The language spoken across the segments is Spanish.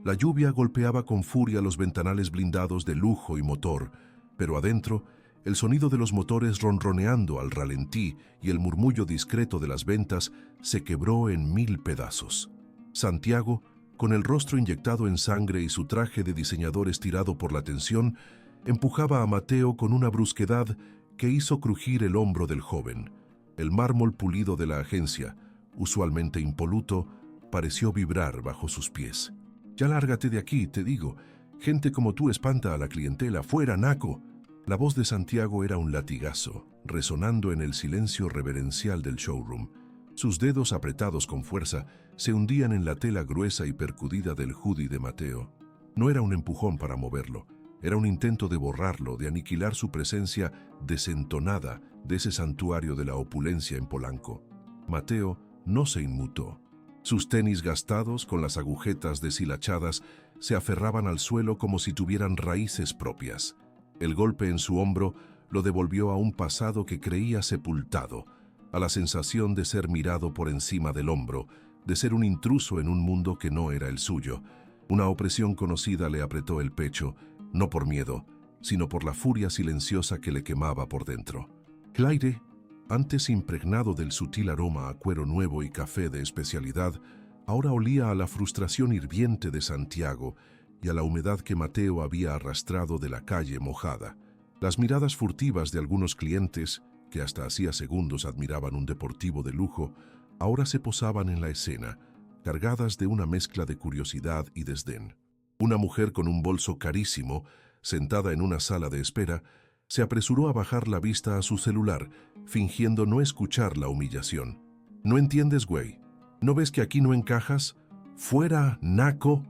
La lluvia golpeaba con furia los ventanales blindados de lujo y motor, pero adentro, el sonido de los motores ronroneando al ralentí y el murmullo discreto de las ventas se quebró en 1000 pedazos. Santiago, con el rostro inyectado en sangre y su traje de diseñador estirado por la tensión, empujaba a Mateo con una brusquedad que hizo crujir el hombro del joven. El mármol pulido de la agencia, usualmente impoluto, pareció vibrar bajo sus pies. «Ya lárgate de aquí, te digo. Gente como tú espanta a la clientela. ¡Fuera, naco!». La voz de Santiago era un latigazo, resonando en el silencio reverencial del showroom. Sus dedos apretados con fuerza se hundían en la tela gruesa y percudida del hoodie de Mateo. No era un empujón para moverlo, era un intento de borrarlo, de aniquilar su presencia desentonada de ese santuario de la opulencia en Polanco. Mateo no se inmutó. Sus tenis gastados, con las agujetas deshilachadas, se aferraban al suelo como si tuvieran raíces propias. El golpe en su hombro lo devolvió a un pasado que creía sepultado, a la sensación de ser mirado por encima del hombro, de ser un intruso en un mundo que no era el suyo. Una opresión conocida le apretó el pecho, no por miedo, sino por la furia silenciosa que le quemaba por dentro. El aire, antes impregnado del sutil aroma a cuero nuevo y café de especialidad, ahora olía a la frustración hirviente de Santiago y a la humedad que Mateo había arrastrado de la calle mojada. Las miradas furtivas de algunos clientes, que hasta hacía segundos admiraban un deportivo de lujo, ahora se posaban en la escena, cargadas de una mezcla de curiosidad y desdén. Una mujer con un bolso carísimo, sentada en una sala de espera, se apresuró a bajar la vista a su celular, fingiendo no escuchar la humillación. «¿No entiendes, güey? ¿No ves que aquí no encajas? ¡Fuera, naco!».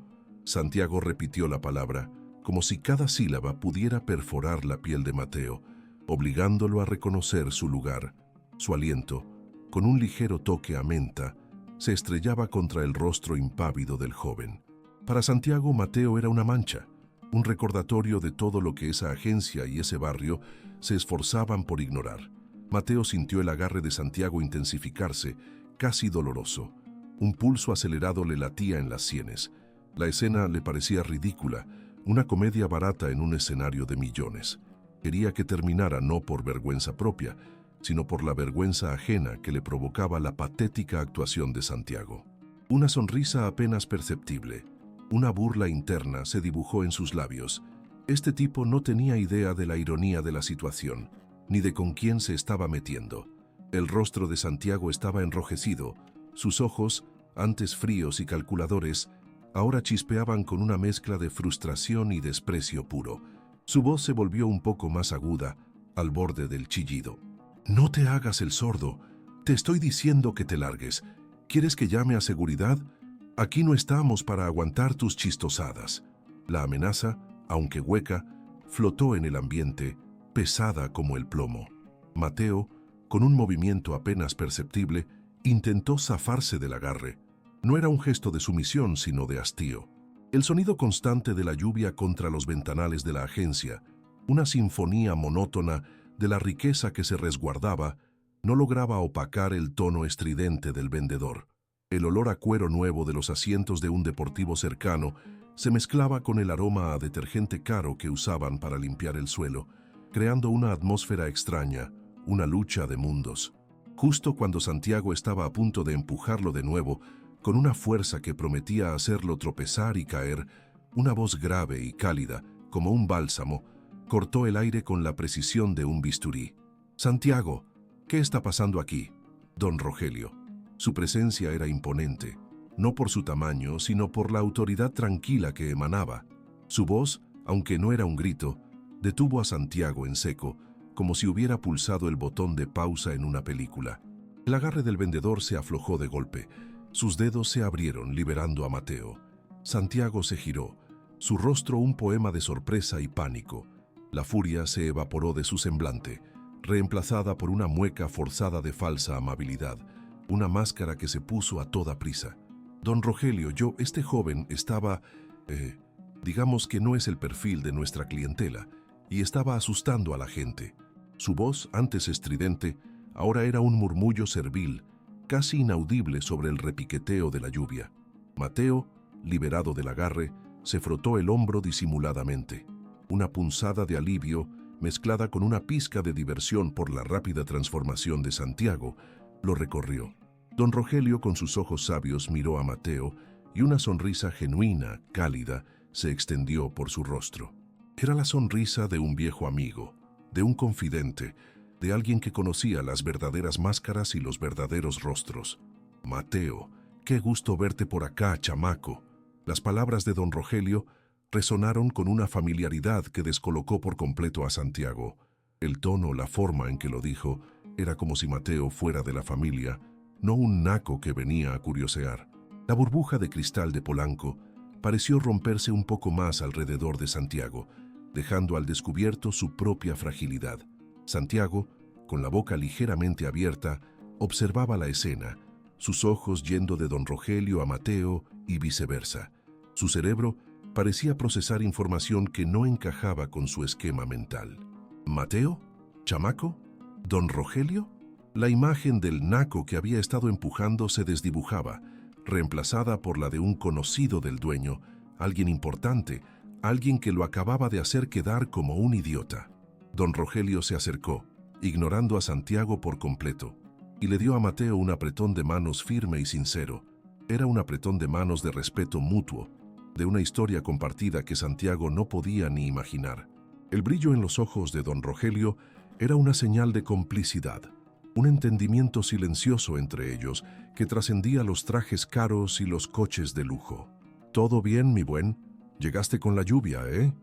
Santiago repitió la palabra, como si cada sílaba pudiera perforar la piel de Mateo, obligándolo a reconocer su lugar. Su aliento, con un ligero toque a menta, se estrellaba contra el rostro impávido del joven. Para Santiago, Mateo era una mancha, un recordatorio de todo lo que esa agencia y ese barrio se esforzaban por ignorar. Mateo sintió el agarre de Santiago intensificarse, casi doloroso. Un pulso acelerado le latía en las sienes. La escena le parecía ridícula, una comedia barata en un escenario de millones. Quería que terminara no por vergüenza propia, sino por la vergüenza ajena que le provocaba la patética actuación de Santiago. Una sonrisa apenas perceptible, una burla interna se dibujó en sus labios. Este tipo no tenía idea de la ironía de la situación, ni de con quién se estaba metiendo. El rostro de Santiago estaba enrojecido, sus ojos, antes fríos y calculadores, ahora chispeaban con una mezcla de frustración y desprecio puro. Su voz se volvió un poco más aguda, al borde del chillido. «No te hagas el sordo. Te estoy diciendo que te largues. ¿Quieres que llame a seguridad? Aquí no estamos para aguantar tus chistosadas». La amenaza, aunque hueca, flotó en el ambiente, pesada como el plomo. Mateo, con un movimiento apenas perceptible, intentó zafarse del agarre. No era un gesto de sumisión, sino de hastío. El sonido constante de la lluvia contra los ventanales de la agencia, una sinfonía monótona de la riqueza que se resguardaba, no lograba opacar el tono estridente del vendedor. El olor a cuero nuevo de los asientos de un deportivo cercano se mezclaba con el aroma a detergente caro que usaban para limpiar el suelo, creando una atmósfera extraña, una lucha de mundos. Justo cuando Santiago estaba a punto de empujarlo de nuevo, con una fuerza que prometía hacerlo tropezar y caer, una voz grave y cálida, como un bálsamo, cortó el aire con la precisión de un bisturí. «Santiago, ¿qué está pasando aquí?». Don Rogelio. Su presencia era imponente, no por su tamaño, sino por la autoridad tranquila que emanaba. Su voz, aunque no era un grito, detuvo a Santiago en seco, como si hubiera pulsado el botón de pausa en una película. El agarre del vendedor se aflojó de golpe. Sus dedos se abrieron, liberando a Mateo. Santiago se giró, su rostro un poema de sorpresa y pánico. La furia se evaporó de su semblante, reemplazada por una mueca forzada de falsa amabilidad, una máscara que se puso a toda prisa. «Don Rogelio, este joven estaba... digamos que no es el perfil de nuestra clientela, y estaba asustando a la gente». Su voz, antes estridente, ahora era un murmullo servil, casi inaudible sobre el repiqueteo de la lluvia. Mateo, liberado del agarre, se frotó el hombro disimuladamente. Una punzada de alivio, mezclada con una pizca de diversión por la rápida transformación de Santiago, lo recorrió. Don Rogelio, con sus ojos sabios, miró a Mateo y una sonrisa genuina, cálida, se extendió por su rostro. Era la sonrisa de un viejo amigo, de un confidente, de alguien que conocía las verdaderas máscaras y los verdaderos rostros. «Mateo, qué gusto verte por acá, chamaco». Las palabras de don Rogelio resonaron con una familiaridad que descolocó por completo a Santiago. El tono, la forma en que lo dijo, era como si Mateo fuera de la familia, no un naco que venía a curiosear. La burbuja de cristal de Polanco pareció romperse un poco más alrededor de Santiago, dejando al descubierto su propia fragilidad. Santiago, con la boca ligeramente abierta, observaba la escena, sus ojos yendo de don Rogelio a Mateo y viceversa. Su cerebro parecía procesar información que no encajaba con su esquema mental. ¿Mateo? ¿Chamaco? ¿Don Rogelio? La imagen del naco que había estado empujando se desdibujaba, reemplazada por la de un conocido del dueño, alguien importante, alguien que lo acababa de hacer quedar como un idiota. Don Rogelio se acercó, ignorando a Santiago por completo, y le dio a Mateo un apretón de manos firme y sincero. Era un apretón de manos de respeto mutuo, de una historia compartida que Santiago no podía ni imaginar. El brillo en los ojos de don Rogelio era una señal de complicidad, un entendimiento silencioso entre ellos que trascendía los trajes caros y los coches de lujo. «¿Todo bien, mi buen? Llegaste con la lluvia, ¿eh?»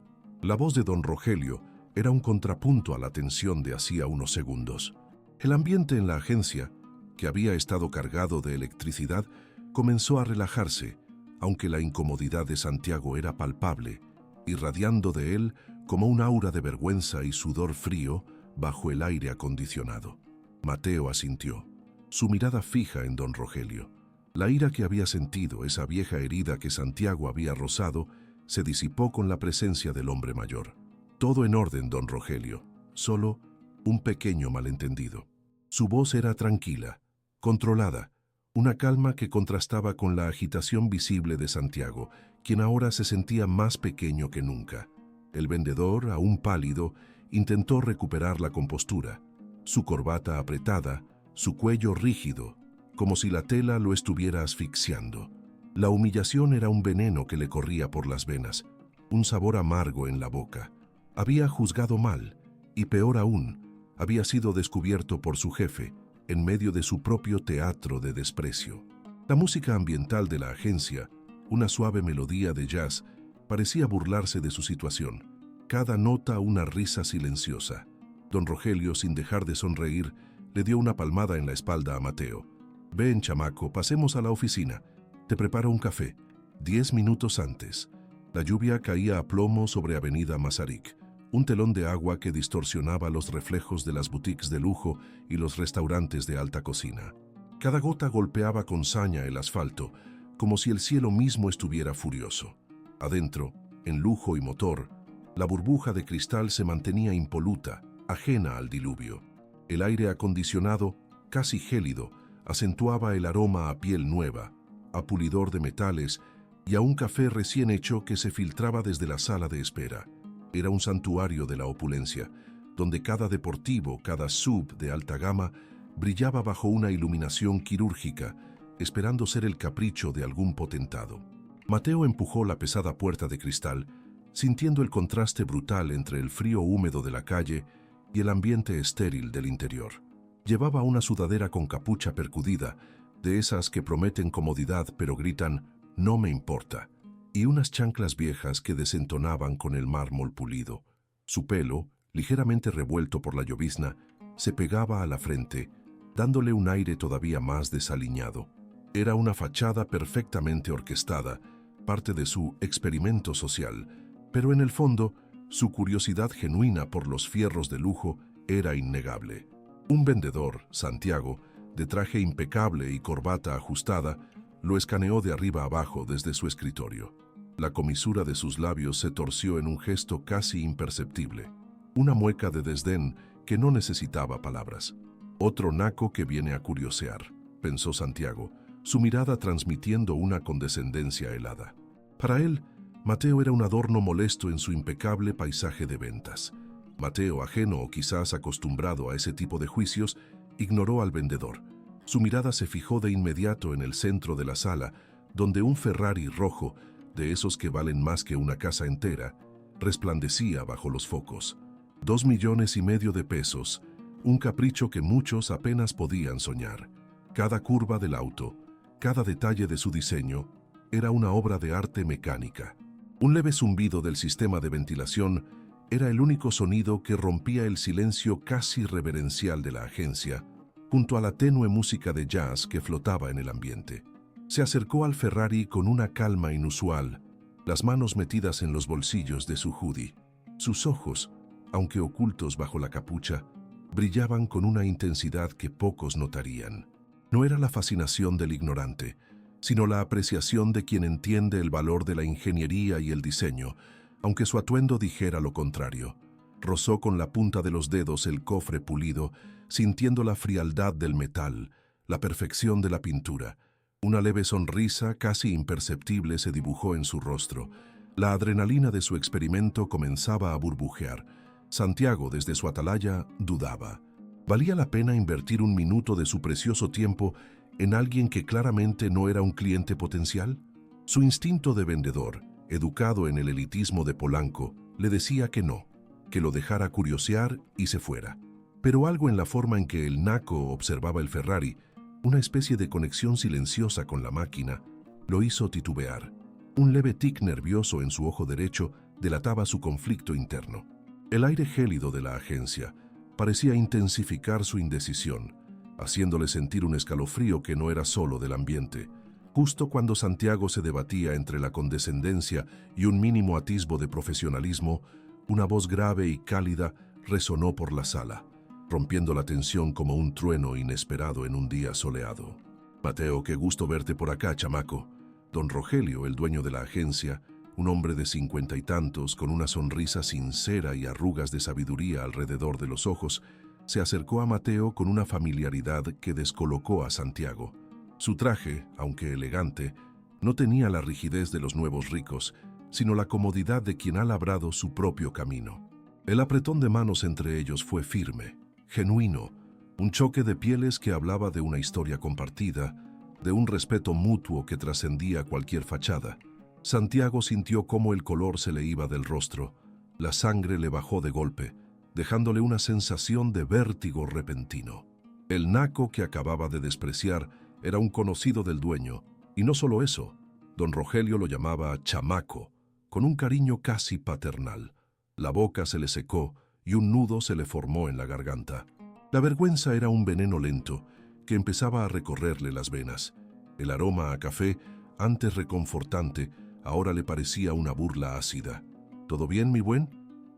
La voz de don Rogelio era un contrapunto a la tensión de hacía unos segundos. El ambiente en la agencia, que había estado cargado de electricidad, comenzó a relajarse, aunque la incomodidad de Santiago era palpable, irradiando de él como un aura de vergüenza y sudor frío bajo el aire acondicionado. Mateo asintió, su mirada fija en don Rogelio. La ira que había sentido, esa vieja herida que Santiago había rozado, se disipó con la presencia del hombre mayor. Todo en orden, don Rogelio, solo un pequeño malentendido. Su voz era tranquila, controlada, una calma que contrastaba con la agitación visible de Santiago, quien ahora se sentía más pequeño que nunca. El vendedor, aún pálido, intentó recuperar la compostura, su corbata apretada, su cuello rígido, como si la tela lo estuviera asfixiando. La humillación era un veneno que le corría por las venas, un sabor amargo en la boca. Había juzgado mal, y peor aún, había sido descubierto por su jefe, en medio de su propio teatro de desprecio. La música ambiental de la agencia, una suave melodía de jazz, parecía burlarse de su situación, cada nota una risa silenciosa. Don Rogelio, sin dejar de sonreír, le dio una palmada en la espalda a Mateo. «Ven, chamaco, pasemos a la oficina. Te preparo un café». 10 minutos antes, la lluvia caía a plomo sobre Avenida Masaryk, un telón de agua que distorsionaba los reflejos de las boutiques de lujo y los restaurantes de alta cocina. Cada gota golpeaba con saña el asfalto, como si el cielo mismo estuviera furioso. Adentro, en lujo y motor, la burbuja de cristal se mantenía impoluta, ajena al diluvio. El aire acondicionado, casi gélido, acentuaba el aroma a piel nueva, a pulidor de metales y a un café recién hecho que se filtraba desde la sala de espera. Era un santuario de la opulencia, donde cada deportivo, cada sub de alta gama, brillaba bajo una iluminación quirúrgica, esperando ser el capricho de algún potentado. Mateo empujó la pesada puerta de cristal, sintiendo el contraste brutal entre el frío húmedo de la calle y el ambiente estéril del interior. Llevaba una sudadera con capucha percudida, de esas que prometen comodidad pero gritan «no me importa», y unas chanclas viejas que desentonaban con el mármol pulido. Su pelo, ligeramente revuelto por la llovizna, se pegaba a la frente, dándole un aire todavía más desaliñado. Era una fachada perfectamente orquestada, parte de su experimento social, pero en el fondo, su curiosidad genuina por los fierros de lujo era innegable. Un vendedor, Santiago, de traje impecable y corbata ajustada, lo escaneó de arriba abajo desde su escritorio. La comisura de sus labios se torció en un gesto casi imperceptible, una mueca de desdén que no necesitaba palabras. «Otro naco que viene a curiosear», pensó Santiago, su mirada transmitiendo una condescendencia helada. Para él, Mateo era un adorno molesto en su impecable paisaje de ventas. Mateo, ajeno o quizás acostumbrado a ese tipo de juicios, ignoró al vendedor. Su mirada se fijó de inmediato en el centro de la sala, donde un Ferrari rojo, de esos que valen más que una casa entera, resplandecía bajo los focos. 2,5 millones de pesos, un capricho que muchos apenas podían soñar. Cada curva del auto, cada detalle de su diseño, era una obra de arte mecánica. Un leve zumbido del sistema de ventilación era el único sonido que rompía el silencio casi reverencial de la agencia, junto a la tenue música de jazz que flotaba en el ambiente. Se acercó al Ferrari con una calma inusual, las manos metidas en los bolsillos de su hoodie. Sus ojos, aunque ocultos bajo la capucha, brillaban con una intensidad que pocos notarían. No era la fascinación del ignorante, sino la apreciación de quien entiende el valor de la ingeniería y el diseño, aunque su atuendo dijera lo contrario. Rozó con la punta de los dedos el cofre pulido, sintiendo la frialdad del metal, la perfección de la pintura. Una leve sonrisa casi imperceptible se dibujó en su rostro. La adrenalina de su experimento comenzaba a burbujear. Santiago, desde su atalaya, dudaba. ¿Valía la pena invertir un minuto de su precioso tiempo en alguien que claramente no era un cliente potencial? Su instinto de vendedor, educado en el elitismo de Polanco, le decía que no, que lo dejara curiosear y se fuera. Pero algo en la forma en que el naco observaba el Ferrari, una especie de conexión silenciosa con la máquina, lo hizo titubear. Un leve tic nervioso en su ojo derecho delataba su conflicto interno. El aire gélido de la agencia parecía intensificar su indecisión, haciéndole sentir un escalofrío que no era solo del ambiente. Justo cuando Santiago se debatía entre la condescendencia y un mínimo atisbo de profesionalismo, una voz grave y cálida resonó por la sala, rompiendo la tensión como un trueno inesperado en un día soleado. «Mateo, qué gusto verte por acá, chamaco». Don Rogelio, el dueño de la agencia, un hombre de 50 y tantos, con una sonrisa sincera y arrugas de sabiduría alrededor de los ojos, se acercó a Mateo con una familiaridad que descolocó a Santiago. Su traje, aunque elegante, no tenía la rigidez de los nuevos ricos, sino la comodidad de quien ha labrado su propio camino. El apretón de manos entre ellos fue firme, genuino, un choque de pieles que hablaba de una historia compartida, de un respeto mutuo que trascendía cualquier fachada. Santiago sintió cómo el color se le iba del rostro, la sangre le bajó de golpe, dejándole una sensación de vértigo repentino. El naco que acababa de despreciar era un conocido del dueño, y no solo eso, don Rogelio lo llamaba chamaco, con un cariño casi paternal. La boca se le secó y un nudo se le formó en la garganta. La vergüenza era un veneno lento que empezaba a recorrerle las venas. El aroma a café, antes reconfortante, ahora le parecía una burla ácida. «¿Todo bien, mi buen?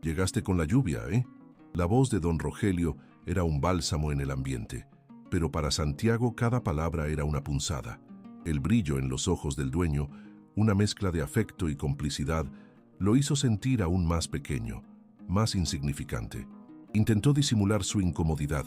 Llegaste con la lluvia, ¿eh?» La voz de don Rogelio era un bálsamo en el ambiente, pero para Santiago cada palabra era una punzada. El brillo en los ojos del dueño, una mezcla de afecto y complicidad, lo hizo sentir aún más pequeño, más insignificante. Intentó disimular su incomodidad,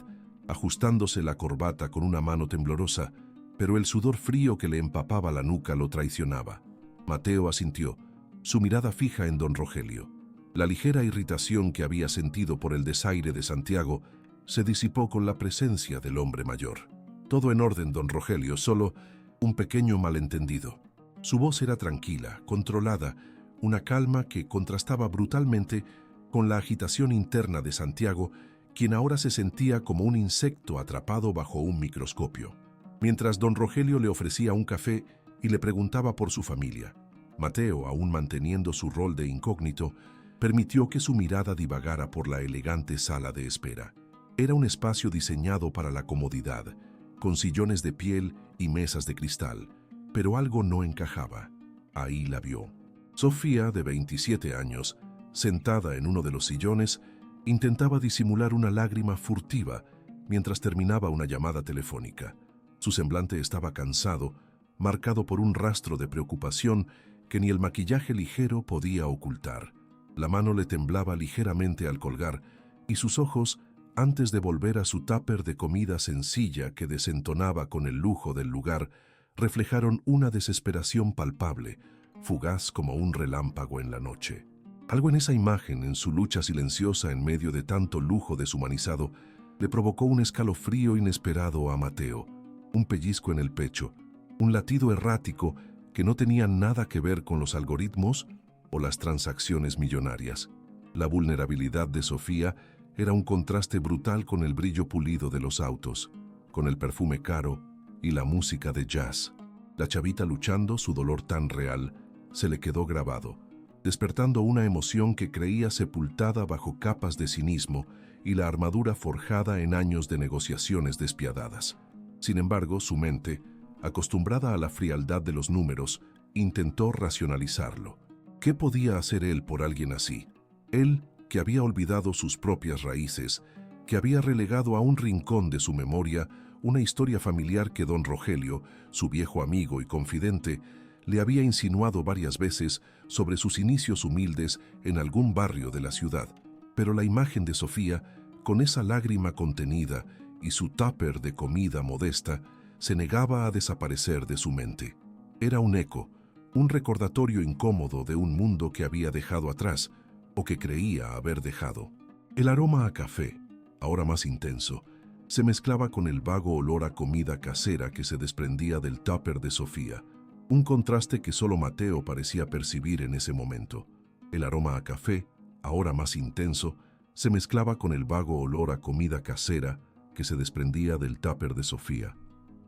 ajustándose la corbata con una mano temblorosa, pero el sudor frío que le empapaba la nuca lo traicionaba. Mateo asintió, su mirada fija en don Rogelio. La ligera irritación que había sentido por el desaire de Santiago se disipó con la presencia del hombre mayor. «Todo en orden, don Rogelio, solo un pequeño malentendido». Su voz era tranquila, controlada, una calma que contrastaba brutalmente con la agitación interna de Santiago, quien ahora se sentía como un insecto atrapado bajo un microscopio. Mientras don Rogelio le ofrecía un café y le preguntaba por su familia, Mateo, aún manteniendo su rol de incógnito, permitió que su mirada divagara por la elegante sala de espera. Era un espacio diseñado para la comodidad, con sillones de piel y mesas de cristal, pero algo no encajaba. Ahí la vio. Sofía, de 27 años, sentada en uno de los sillones, intentaba disimular una lágrima furtiva mientras terminaba una llamada telefónica. Su semblante estaba cansado, marcado por un rastro de preocupación que ni el maquillaje ligero podía ocultar. La mano le temblaba ligeramente al colgar y sus ojos, antes de volver a su tupper de comida sencilla que desentonaba con el lujo del lugar, reflejaron una desesperación palpable, fugaz como un relámpago en la noche. Algo en esa imagen, en su lucha silenciosa en medio de tanto lujo deshumanizado, le provocó un escalofrío inesperado a Mateo, un pellizco en el pecho, un latido errático que no tenía nada que ver con los algoritmos o las transacciones millonarias. La vulnerabilidad de Sofía era un contraste brutal con el brillo pulido de los autos, con el perfume caro y la música de jazz. La chavita luchando, su dolor tan real, se le quedó grabado, despertando una emoción que creía sepultada bajo capas de cinismo y la armadura forjada en años de negociaciones despiadadas. Sin embargo, su mente, acostumbrada a la frialdad de los números, intentó racionalizarlo. ¿Qué podía hacer él por alguien así? Él, que había olvidado sus propias raíces, que había relegado a un rincón de su memoria una historia familiar que don Rogelio, su viejo amigo y confidente, le había insinuado varias veces sobre sus inicios humildes en algún barrio de la ciudad. Pero la imagen de Sofía, con esa lágrima contenida y su tupper de comida modesta, se negaba a desaparecer de su mente. Era un eco, un recordatorio incómodo de un mundo que había dejado atrás, o que creía haber dejado. El aroma a café, ahora más intenso, se mezclaba con el vago olor a comida casera que se desprendía del tupper de Sofía, un contraste que solo Mateo parecía percibir en ese momento. El aroma a café, ahora más intenso, se mezclaba con el vago olor a comida casera que se desprendía del tupper de Sofía,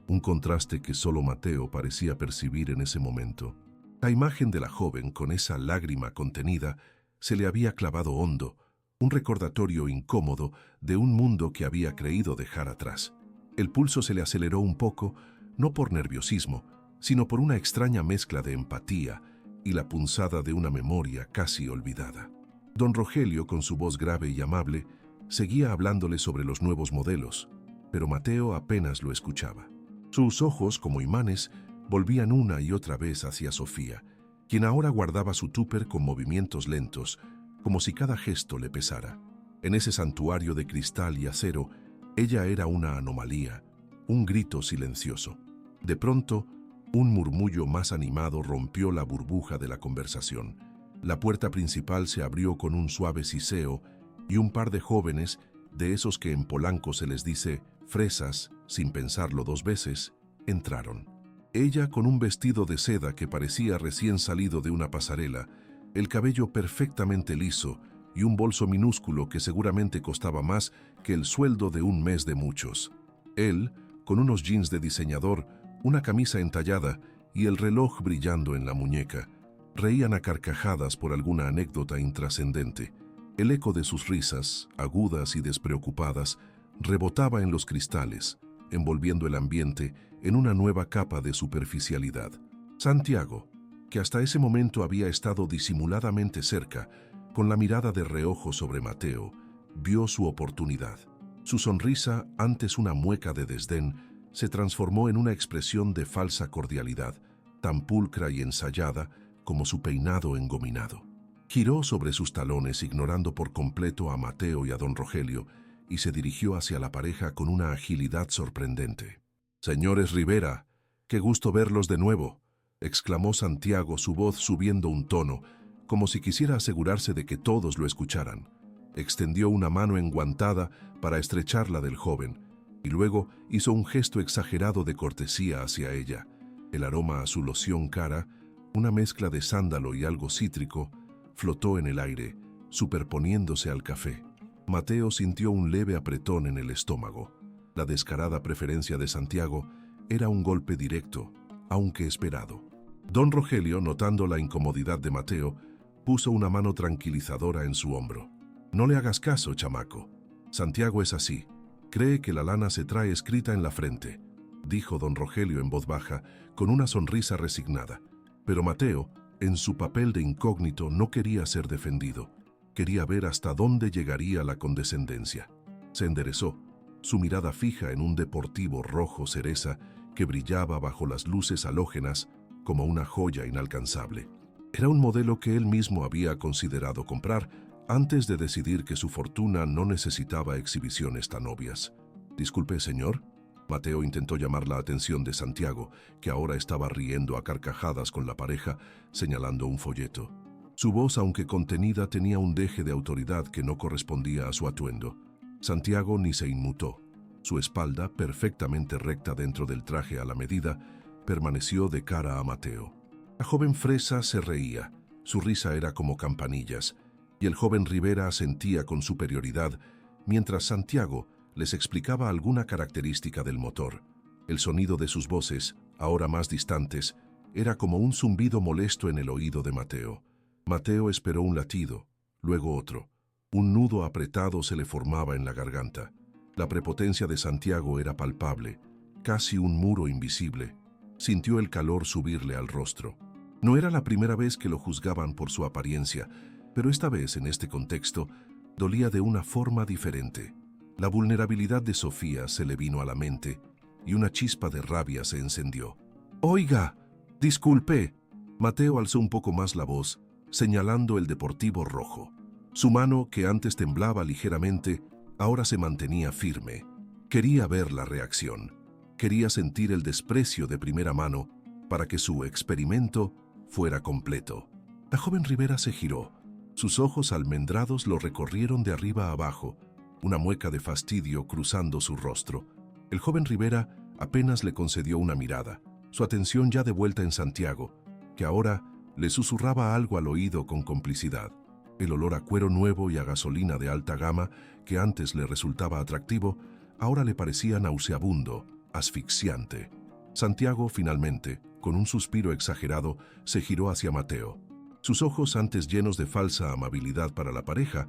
un contraste que solo Mateo parecía percibir en ese momento. La imagen de la joven con esa lágrima contenida se le había clavado hondo, un recordatorio incómodo de un mundo que había creído dejar atrás. El pulso se le aceleró un poco, no por nerviosismo, sino por una extraña mezcla de empatía y la punzada de una memoria casi olvidada. Don Rogelio, con su voz grave y amable, seguía hablándole sobre los nuevos modelos, pero Mateo apenas lo escuchaba. Sus ojos, como imanes, volvían una y otra vez hacia Sofía, quien ahora guardaba su tupper con movimientos lentos, como si cada gesto le pesara. En ese santuario de cristal y acero, ella era una anomalía, un grito silencioso. De pronto, un murmullo más animado rompió la burbuja de la conversación. La puerta principal se abrió con un suave siseo y un par de jóvenes, de esos que en Polanco se les dice fresas, sin pensarlo dos veces, entraron. Ella con un vestido de seda que parecía recién salido de una pasarela, el cabello perfectamente liso y un bolso minúsculo que seguramente costaba más que el sueldo de un mes de muchos. Él, con unos jeans de diseñador, una camisa entallada y el reloj brillando en la muñeca, reían a carcajadas por alguna anécdota intrascendente. El eco de sus risas, agudas y despreocupadas, rebotaba en los cristales, envolviendo el ambiente en una nueva capa de superficialidad. Santiago, que hasta ese momento había estado disimuladamente cerca, con la mirada de reojo sobre Mateo, vio su oportunidad. Su sonrisa, antes una mueca de desdén, se transformó en una expresión de falsa cordialidad, tan pulcra y ensayada como su peinado engominado. Giró sobre sus talones, ignorando por completo a Mateo y a don Rogelio, y se dirigió hacia la pareja con una agilidad sorprendente. «Señores Rivera, qué gusto verlos de nuevo», exclamó Santiago, su voz subiendo un tono, como si quisiera asegurarse de que todos lo escucharan. Extendió una mano enguantada para estrecharla del joven, y luego hizo un gesto exagerado de cortesía hacia ella. El aroma a su loción cara, una mezcla de sándalo y algo cítrico, flotó en el aire, superponiéndose al café. Mateo sintió un leve apretón en el estómago. La descarada preferencia de Santiago era un golpe directo, aunque esperado. Don Rogelio, notando la incomodidad de Mateo, puso una mano tranquilizadora en su hombro. «No le hagas caso, chamaco. Santiago es así. Cree que la lana se trae escrita en la frente», dijo don Rogelio en voz baja, con una sonrisa resignada. Pero Mateo, en su papel de incógnito, no quería ser defendido. Quería ver hasta dónde llegaría la condescendencia. Se enderezó, su mirada fija en un deportivo rojo cereza que brillaba bajo las luces halógenas como una joya inalcanzable. Era un modelo que él mismo había considerado comprar antes de decidir que su fortuna no necesitaba exhibiciones tan obvias. «Disculpe, señor», Mateo intentó llamar la atención de Santiago, que ahora estaba riendo a carcajadas con la pareja, señalando un folleto. Su voz, aunque contenida, tenía un deje de autoridad que no correspondía a su atuendo. Santiago ni se inmutó. Su espalda, perfectamente recta dentro del traje a la medida, permaneció de cara a Mateo. La joven fresa se reía. Su risa era como campanillas, y el joven Rivera asentía con superioridad, mientras Santiago les explicaba alguna característica del motor. El sonido de sus voces, ahora más distantes, era como un zumbido molesto en el oído de Mateo. Mateo esperó un latido, luego otro. Un nudo apretado se le formaba en la garganta. La prepotencia de Santiago era palpable, casi un muro invisible. Sintió el calor subirle al rostro. No era la primera vez que lo juzgaban por su apariencia, pero esta vez, en este contexto, dolía de una forma diferente. La vulnerabilidad de Sofía se le vino a la mente y una chispa de rabia se encendió. «Oiga, disculpe». Mateo alzó un poco más la voz, señalando el Deportivo rojo. Su mano, que antes temblaba ligeramente, ahora se mantenía firme. Quería ver la reacción. Quería sentir el desprecio de primera mano para que su experimento fuera completo. La joven Rivera se giró. Sus ojos almendrados lo recorrieron de arriba a abajo, una mueca de fastidio cruzando su rostro. El joven Rivera apenas le concedió una mirada, su atención ya de vuelta en Santiago, que ahora le susurraba algo al oído con complicidad. El olor a cuero nuevo y a gasolina de alta gama, que antes le resultaba atractivo, ahora le parecía nauseabundo, asfixiante. Santiago, finalmente, con un suspiro exagerado, se giró hacia Mateo. Sus ojos, antes llenos de falsa amabilidad para la pareja,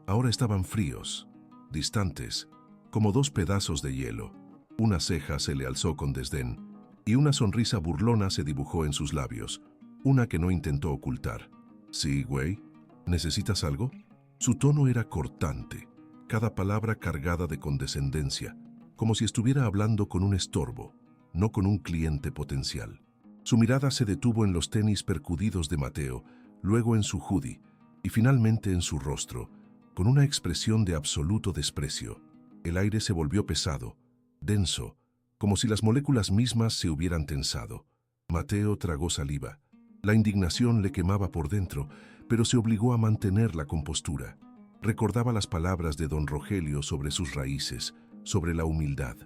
ahora estaban fríos, distantes, como dos pedazos de hielo. Una ceja se le alzó con desdén, y una sonrisa burlona se dibujó en sus labios, una que no intentó ocultar. «Sí, güey, ¿necesitas algo?». Su tono era cortante, cada palabra cargada de condescendencia, como si estuviera hablando con un estorbo, no con un cliente potencial. Su mirada se detuvo en los tenis percudidos de Mateo, luego en su hoodie, y finalmente en su rostro, con una expresión de absoluto desprecio. El aire se volvió pesado, denso, como si las moléculas mismas se hubieran tensado. Mateo tragó saliva. La indignación le quemaba por dentro, pero se obligó a mantener la compostura. Recordaba las palabras de don Rogelio sobre sus raíces, sobre la humildad.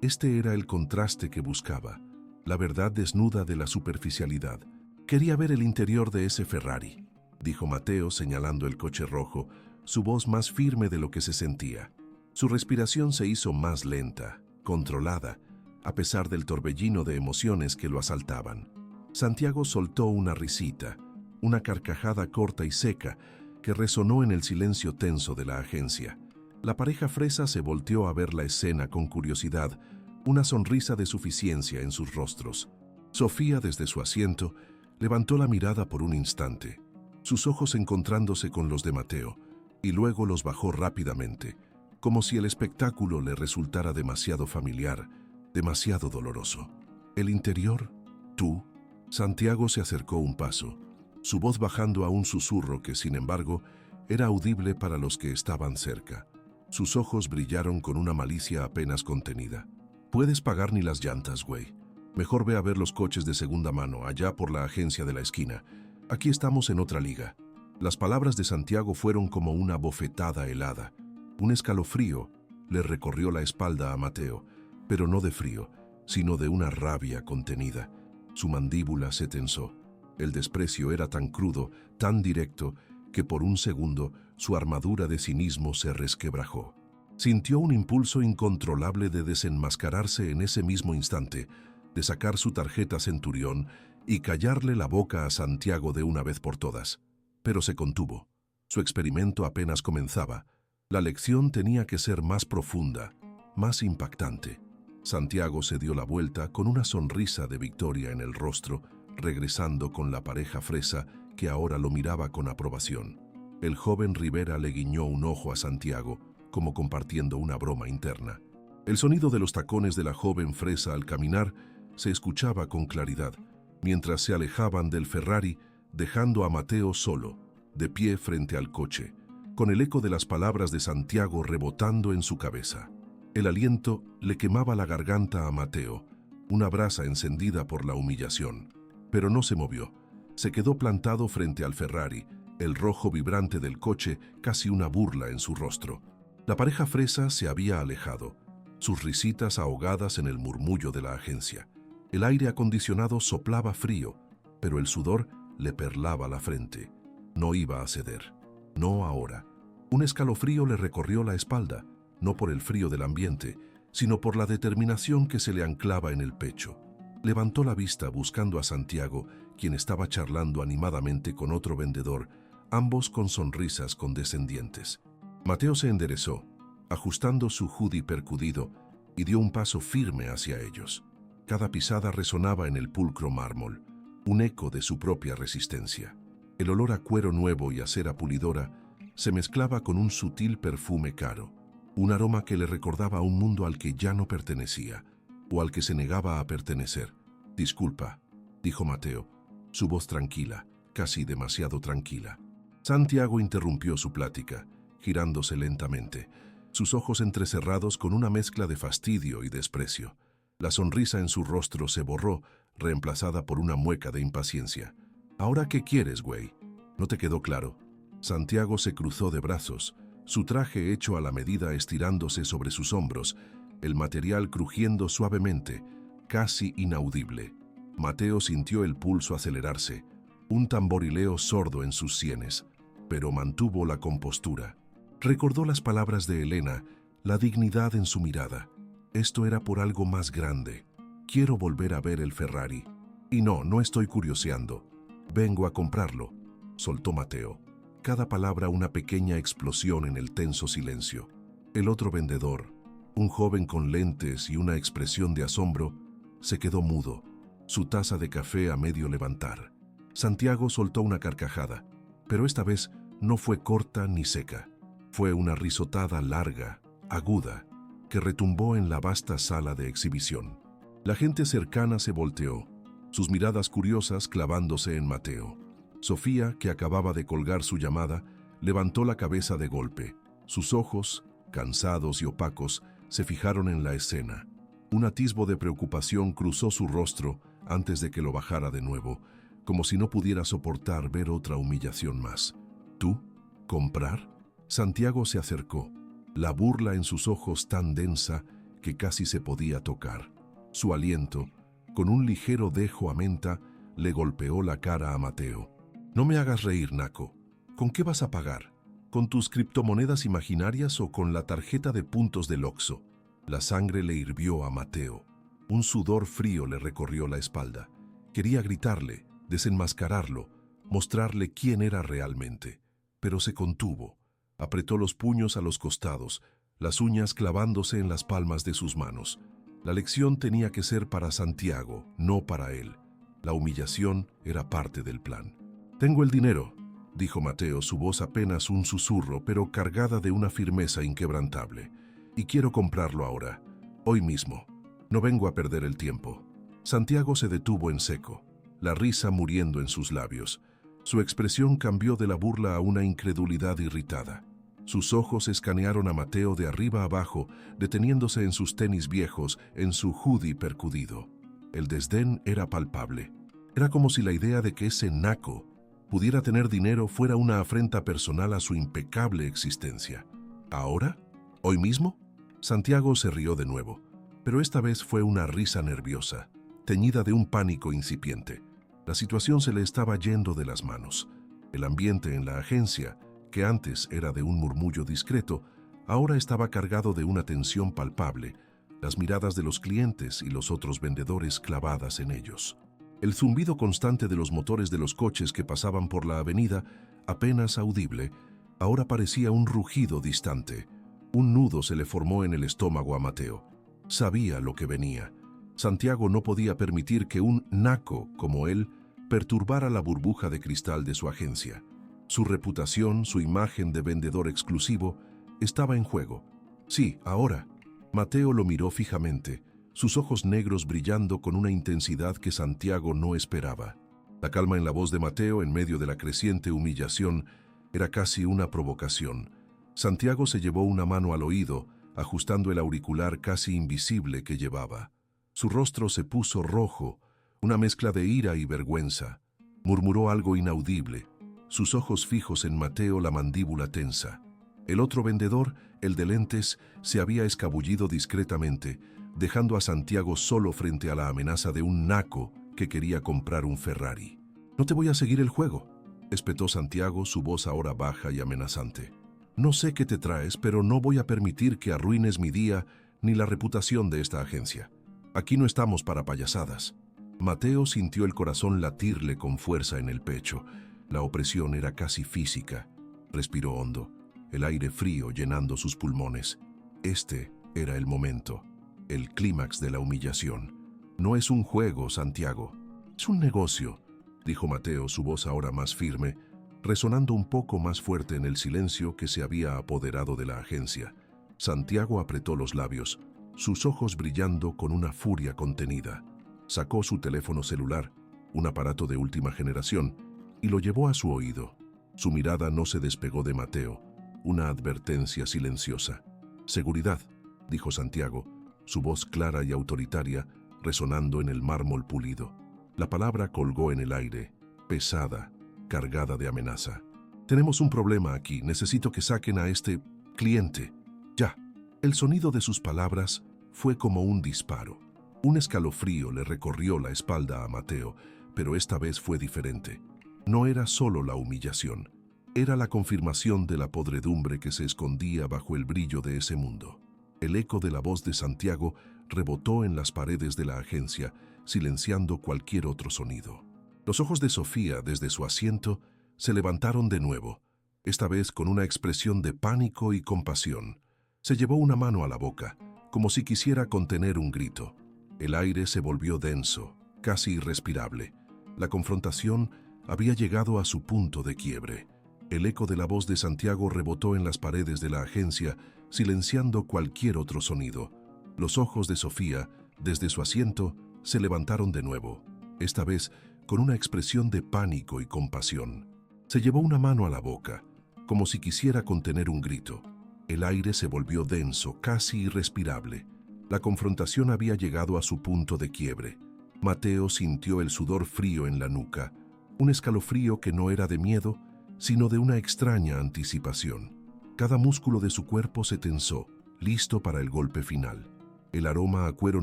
Este era el contraste que buscaba, la verdad desnuda de la superficialidad. «Quería ver el interior de ese Ferrari», dijo Mateo señalando el coche rojo, su voz más firme de lo que se sentía. Su respiración se hizo más lenta, controlada, a pesar del torbellino de emociones que lo asaltaban. Santiago soltó una risita, una carcajada corta y seca, que resonó en el silencio tenso de la agencia. La pareja fresa se volteó a ver la escena con curiosidad, una sonrisa de suficiencia en sus rostros. Sofía, desde su asiento, levantó la mirada por un instante, sus ojos encontrándose con los de Mateo, y luego los bajó rápidamente, como si el espectáculo le resultara demasiado familiar, demasiado doloroso. «¿El interior? ¿Tú?». Santiago se acercó un paso, su voz bajando a un susurro que, sin embargo, era audible para los que estaban cerca. Sus ojos brillaron con una malicia apenas contenida. «Puedes pagar ni las llantas, güey. Mejor ve a ver los coches de segunda mano, allá por la agencia de la esquina. Aquí estamos en otra liga». Las palabras de Santiago fueron como una bofetada helada. Un escalofrío le recorrió la espalda a Mateo, pero no de frío, sino de una rabia contenida. Su mandíbula se tensó. El desprecio era tan crudo, tan directo, que por un segundo su armadura de cinismo se resquebrajó. Sintió un impulso incontrolable de desenmascararse en ese mismo instante, de sacar su tarjeta Centurión y callarle la boca a Santiago de una vez por todas. Pero se contuvo. Su experimento apenas comenzaba. La lección tenía que ser más profunda, más impactante. Santiago se dio la vuelta con una sonrisa de victoria en el rostro, regresando con la pareja fresa que ahora lo miraba con aprobación. El joven Rivera le guiñó un ojo a Santiago, como compartiendo una broma interna. El sonido de los tacones de la joven fresa al caminar se escuchaba con claridad, mientras se alejaban del Ferrari, dejando a Mateo solo, de pie frente al coche, con el eco de las palabras de Santiago rebotando en su cabeza. El aliento le quemaba la garganta a Mateo, una brasa encendida por la humillación. Pero no se movió. Se quedó plantado frente al Ferrari, el rojo vibrante del coche casi una burla en su rostro. La pareja fresa se había alejado, sus risitas ahogadas en el murmullo de la agencia. El aire acondicionado soplaba frío, pero el sudor le perlaba la frente. No iba a ceder. No ahora. Un escalofrío le recorrió la espalda, no por el frío del ambiente, sino por la determinación que se le anclaba en el pecho. Levantó la vista buscando a Santiago, quien estaba charlando animadamente con otro vendedor, ambos con sonrisas condescendientes. Mateo se enderezó, ajustando su hoodie percudido, y dio un paso firme hacia ellos. Cada pisada resonaba en el pulcro mármol, un eco de su propia resistencia. El olor a cuero nuevo y a cera pulidora se mezclaba con un sutil perfume caro, un aroma que le recordaba a un mundo al que ya no pertenecía, o al que se negaba a pertenecer. «Disculpa», dijo Mateo, su voz tranquila, casi demasiado tranquila. Santiago interrumpió su plática, girándose lentamente, sus ojos entrecerrados con una mezcla de fastidio y desprecio. La sonrisa en su rostro se borró, reemplazada por una mueca de impaciencia. «¿Ahora qué quieres, güey? ¿No te quedó claro?» Santiago se cruzó de brazos, su traje hecho a la medida estirándose sobre sus hombros, el material crujiendo suavemente, casi inaudible. Mateo sintió el pulso acelerarse, un tamborileo sordo en sus sienes, pero mantuvo la compostura. Recordó las palabras de Elena, la dignidad en su mirada. Esto era por algo más grande. Quiero volver a ver el Ferrari. Y no estoy curioseando. Vengo a comprarlo, soltó Mateo. Cada palabra una pequeña explosión en el tenso silencio. El otro vendedor, un joven con lentes y una expresión de asombro, se quedó mudo, su taza de café a medio levantar. Santiago soltó una carcajada, pero esta vez no fue corta ni seca. Fue una risotada larga, aguda, que retumbó en la vasta sala de exhibición. La gente cercana se volteó, sus miradas curiosas clavándose en Mateo. Sofía, que acababa de colgar su llamada, levantó la cabeza de golpe. Sus ojos, cansados y opacos, se fijaron en la escena. Un atisbo de preocupación cruzó su rostro antes de que lo bajara de nuevo, como si no pudiera soportar ver otra humillación más. ¿Tú? ¿Comprar? Santiago se acercó, la burla en sus ojos tan densa que casi se podía tocar. Su aliento, con un ligero dejo a menta, le golpeó la cara a Mateo. «No me hagas reír, naco. ¿Con qué vas a pagar? ¿Con tus criptomonedas imaginarias o con la tarjeta de puntos del Oxxo?» La sangre le hirvió a Mateo. Un sudor frío le recorrió la espalda. Quería gritarle, desenmascararlo, mostrarle quién era realmente. Pero se contuvo. Apretó los puños a los costados, las uñas clavándose en las palmas de sus manos. La lección tenía que ser para Santiago, no para él. La humillación era parte del plan. «Tengo el dinero», dijo Mateo, su voz apenas un susurro, pero cargada de una firmeza inquebrantable. «Y quiero comprarlo ahora, hoy mismo. No vengo a perder el tiempo». Santiago se detuvo en seco, la risa muriendo en sus labios. Su expresión cambió de la burla a una incredulidad irritada. Sus ojos escanearon a Mateo de arriba a abajo, deteniéndose en sus tenis viejos, en su hoodie percudido. El desdén era palpable. Era como si la idea de que ese naco pudiera tener dinero fuera una afrenta personal a su impecable existencia. ¿Ahora? ¿Hoy mismo? Santiago se rió de nuevo, pero esta vez fue una risa nerviosa, teñida de un pánico incipiente. La situación se le estaba yendo de las manos. El ambiente en la agencia, que antes era de un murmullo discreto, ahora estaba cargado de una tensión palpable, las miradas de los clientes y los otros vendedores clavadas en ellos. El zumbido constante de los motores de los coches que pasaban por la avenida, apenas audible, ahora parecía un rugido distante. Un nudo se le formó en el estómago a Mateo. Sabía lo que venía. Santiago no podía permitir que un naco como él perturbara la burbuja de cristal de su agencia. Su reputación, su imagen de vendedor exclusivo, estaba en juego. Sí, ahora. Mateo lo miró fijamente, sus ojos negros brillando con una intensidad que Santiago no esperaba. La calma en la voz de Mateo en medio de la creciente humillación era casi una provocación. Santiago se llevó una mano al oído, ajustando el auricular casi invisible que llevaba. Su rostro se puso rojo, una mezcla de ira y vergüenza. Murmuró algo inaudible, sus ojos fijos en Mateo, la mandíbula tensa. El otro vendedor, el de lentes, se había escabullido discretamente, dejando a Santiago solo frente a la amenaza de un naco que quería comprar un Ferrari. «No te voy a seguir el juego», espetó Santiago, su voz ahora baja y amenazante. «No sé qué te traes, pero no voy a permitir que arruines mi día ni la reputación de esta agencia. Aquí no estamos para payasadas». Mateo sintió el corazón latirle con fuerza en el pecho. La opresión era casi física. Respiró hondo, el aire frío llenando sus pulmones. Este era el momento, el clímax de la humillación. «No es un juego, Santiago. Es un negocio», dijo Mateo, su voz ahora más firme, resonando un poco más fuerte en el silencio que se había apoderado de la agencia. Santiago apretó los labios, sus ojos brillando con una furia contenida. Sacó su teléfono celular, un aparato de última generación, y lo llevó a su oído. Su mirada no se despegó de Mateo, una advertencia silenciosa. «Seguridad», dijo Santiago, su voz clara y autoritaria, resonando en el mármol pulido. La palabra colgó en el aire, pesada, cargada de amenaza. «Tenemos un problema aquí, necesito que saquen a este cliente. Ya». El sonido de sus palabras fue como un disparo. Un escalofrío le recorrió la espalda a Mateo, pero esta vez fue diferente. No era solo la humillación, era la confirmación de la podredumbre que se escondía bajo el brillo de ese mundo. El eco de la voz de Santiago rebotó en las paredes de la agencia, silenciando cualquier otro sonido. Los ojos de Sofía, desde su asiento, se levantaron de nuevo, esta vez con una expresión de pánico y compasión. Se llevó una mano a la boca, como si quisiera contener un grito. El aire se volvió denso, casi irrespirable. La confrontación había llegado a su punto de quiebre. El eco de la voz de Santiago rebotó en las paredes de la agencia, silenciando cualquier otro sonido. Los ojos de Sofía, desde su asiento, se levantaron de nuevo, esta vez con una expresión de pánico y compasión. Se llevó una mano a la boca, como si quisiera contener un grito. El aire se volvió denso, casi irrespirable. La confrontación había llegado a su punto de quiebre. Mateo sintió el sudor frío en la nuca, un escalofrío que no era de miedo, sino de una extraña anticipación. Cada músculo de su cuerpo se tensó, listo para el golpe final. El aroma a cuero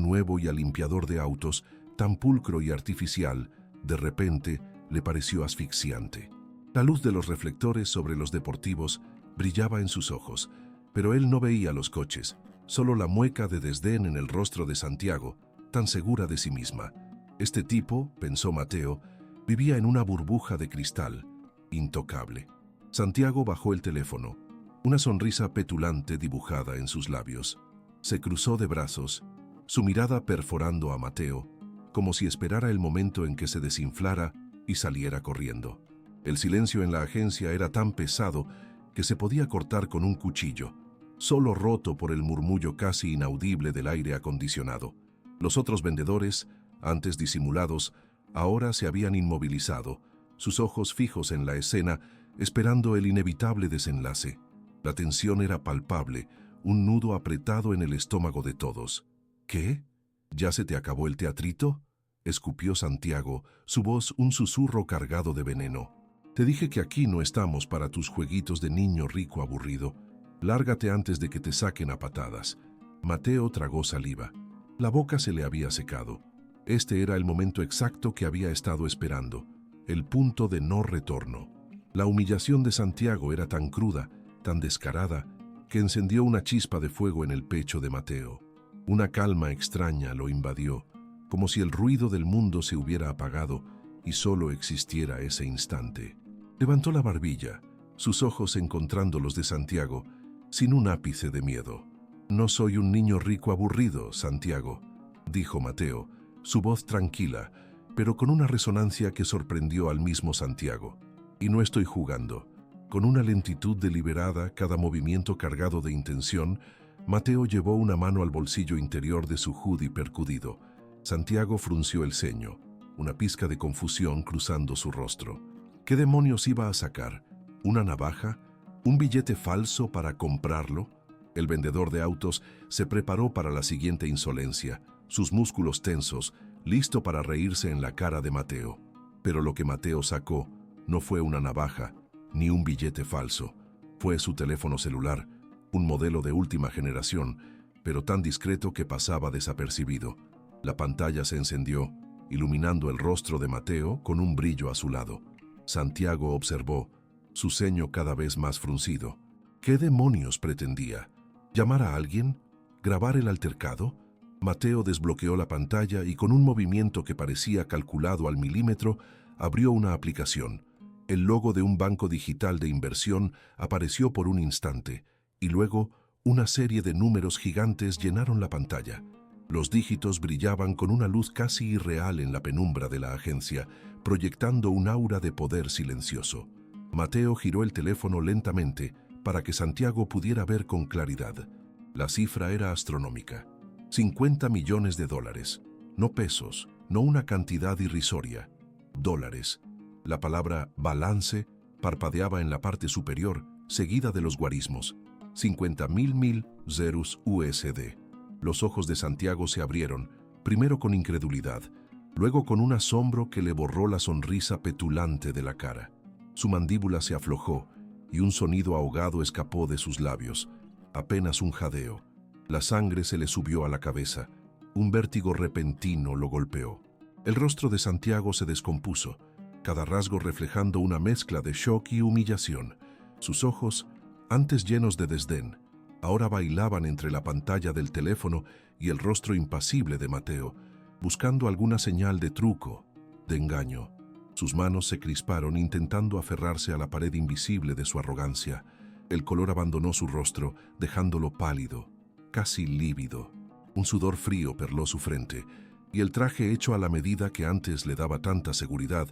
nuevo y a limpiador de autos, tan pulcro y artificial, de repente le pareció asfixiante. La luz de los reflectores sobre los deportivos brillaba en sus ojos, pero él no veía los coches, solo la mueca de desdén en el rostro de Santiago, tan segura de sí misma. Este tipo, pensó Mateo, vivía en una burbuja de cristal, intocable. Santiago bajó el teléfono, una sonrisa petulante dibujada en sus labios. Se cruzó de brazos, su mirada perforando a Mateo, como si esperara el momento en que se desinflara y saliera corriendo. El silencio en la agencia era tan pesado que se podía cortar con un cuchillo, solo roto por el murmullo casi inaudible del aire acondicionado. Los otros vendedores, antes disimulados, ahora se habían inmovilizado, sus ojos fijos en la escena, esperando el inevitable desenlace. La tensión era palpable, un nudo apretado en el estómago de todos. «¿Qué? ¿Ya se te acabó el teatrito?», escupió Santiago, su voz un susurro cargado de veneno. «Te dije que aquí no estamos para tus jueguitos de niño rico aburrido. Lárgate antes de que te saquen a patadas». Mateo tragó saliva. La boca se le había secado. Este era el momento exacto que había estado esperando, el punto de no retorno. La humillación de Santiago era tan cruda, tan descarada, que encendió una chispa de fuego en el pecho de Mateo. Una calma extraña lo invadió, como si el ruido del mundo se hubiera apagado y solo existiera ese instante. Levantó la barbilla, sus ojos encontrando los de Santiago, sin un ápice de miedo. «No soy un niño rico aburrido, Santiago», dijo Mateo, su voz tranquila, pero con una resonancia que sorprendió al mismo Santiago. «Y no estoy jugando». Con una lentitud deliberada, cada movimiento cargado de intención, Mateo llevó una mano al bolsillo interior de su hoodie percudido. Santiago frunció el ceño, una pizca de confusión cruzando su rostro. ¿Qué demonios iba a sacar? ¿Una navaja? ¿Un billete falso para comprarlo? El vendedor de autos se preparó para la siguiente insolencia, sus músculos tensos, listo para reírse en la cara de Mateo. Pero lo que Mateo sacó no fue una navaja, ni un billete falso. Fue su teléfono celular, un modelo de última generación, pero tan discreto que pasaba desapercibido. La pantalla se encendió, iluminando el rostro de Mateo con un brillo azulado. Santiago observó, su ceño cada vez más fruncido. ¿Qué demonios pretendía? ¿Llamar a alguien? ¿Grabar el altercado? Mateo desbloqueó la pantalla y con un movimiento que parecía calculado al milímetro, abrió una aplicación. El logo de un banco digital de inversión apareció por un instante, y luego una serie de números gigantes llenaron la pantalla. Los dígitos brillaban con una luz casi irreal en la penumbra de la agencia, proyectando un aura de poder silencioso. Mateo giró el teléfono lentamente para que Santiago pudiera ver con claridad. La cifra era astronómica. 50 millones de dólares. No pesos, no una cantidad irrisoria. Dólares. La palabra balance parpadeaba en la parte superior, seguida de los guarismos. 50.000 zeros USD. Los ojos de Santiago se abrieron, primero con incredulidad, luego con un asombro que le borró la sonrisa petulante de la cara. Su mandíbula se aflojó y un sonido ahogado escapó de sus labios, apenas un jadeo. La sangre se le subió a la cabeza. Un vértigo repentino lo golpeó. El rostro de Santiago se descompuso, cada rasgo reflejando una mezcla de shock y humillación. Sus ojos, antes llenos de desdén, ahora bailaban entre la pantalla del teléfono y el rostro impasible de Mateo, buscando alguna señal de truco, de engaño. Sus manos se crisparon intentando aferrarse a la pared invisible de su arrogancia. El color abandonó su rostro, dejándolo pálido, casi lívido. Un sudor frío perló su frente, y el traje hecho a la medida que antes le daba tanta seguridad,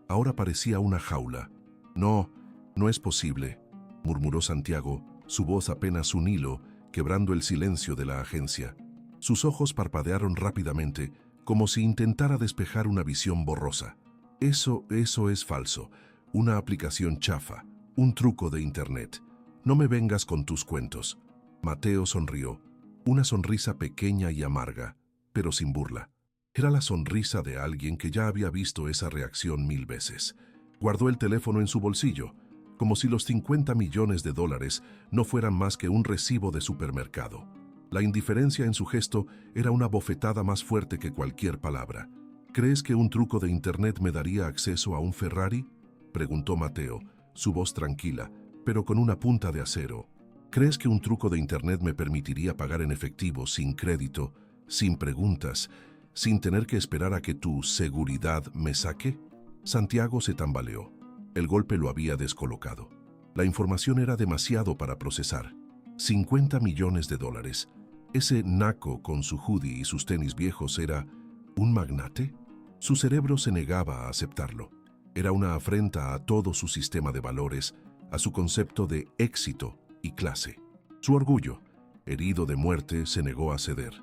ahora parecía una jaula. No, no es posible, murmuró Santiago, su voz apenas un hilo, quebrando el silencio de la agencia. Sus ojos parpadearon rápidamente, como si intentara despejar una visión borrosa. Eso es falso, una aplicación chafa, un truco de internet. No me vengas con tus cuentos. Mateo sonrió, una sonrisa pequeña y amarga, pero sin burla. Era la sonrisa de alguien que ya había visto esa reacción 1000 veces. Guardó el teléfono en su bolsillo, como si los 50 millones de dólares no fueran más que un recibo de supermercado. La indiferencia en su gesto era una bofetada más fuerte que cualquier palabra. ¿Crees que un truco de internet me daría acceso a un Ferrari?, preguntó Mateo, su voz tranquila, pero con una punta de acero. ¿Crees que un truco de internet me permitiría pagar en efectivo, sin crédito, sin preguntas, sin tener que esperar a que tu seguridad me saque? Santiago se tambaleó. El golpe lo había descolocado. La información era demasiado para procesar. 50 millones de dólares. Ese naco con su hoodie y sus tenis viejos era ¿un magnate? Su cerebro se negaba a aceptarlo. Era una afrenta a todo su sistema de valores, a su concepto de éxito y clase. Su orgullo, herido de muerte, se negó a ceder.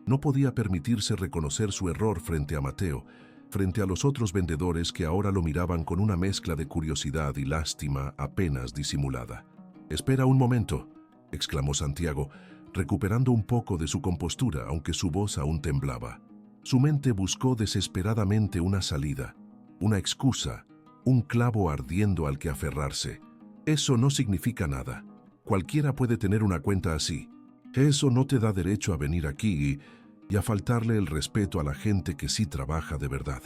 No podía permitirse reconocer su error frente a Mateo, frente a los otros vendedores que ahora lo miraban con una mezcla de curiosidad y lástima apenas disimulada. «Espera un momento», exclamó Santiago, recuperando un poco de su compostura, aunque su voz aún temblaba. Su mente buscó desesperadamente una salida, una excusa, un clavo ardiendo al que aferrarse. Eso no significa nada. Cualquiera puede tener una cuenta así. Eso no te da derecho a venir aquí y a faltarle el respeto a la gente que sí trabaja de verdad.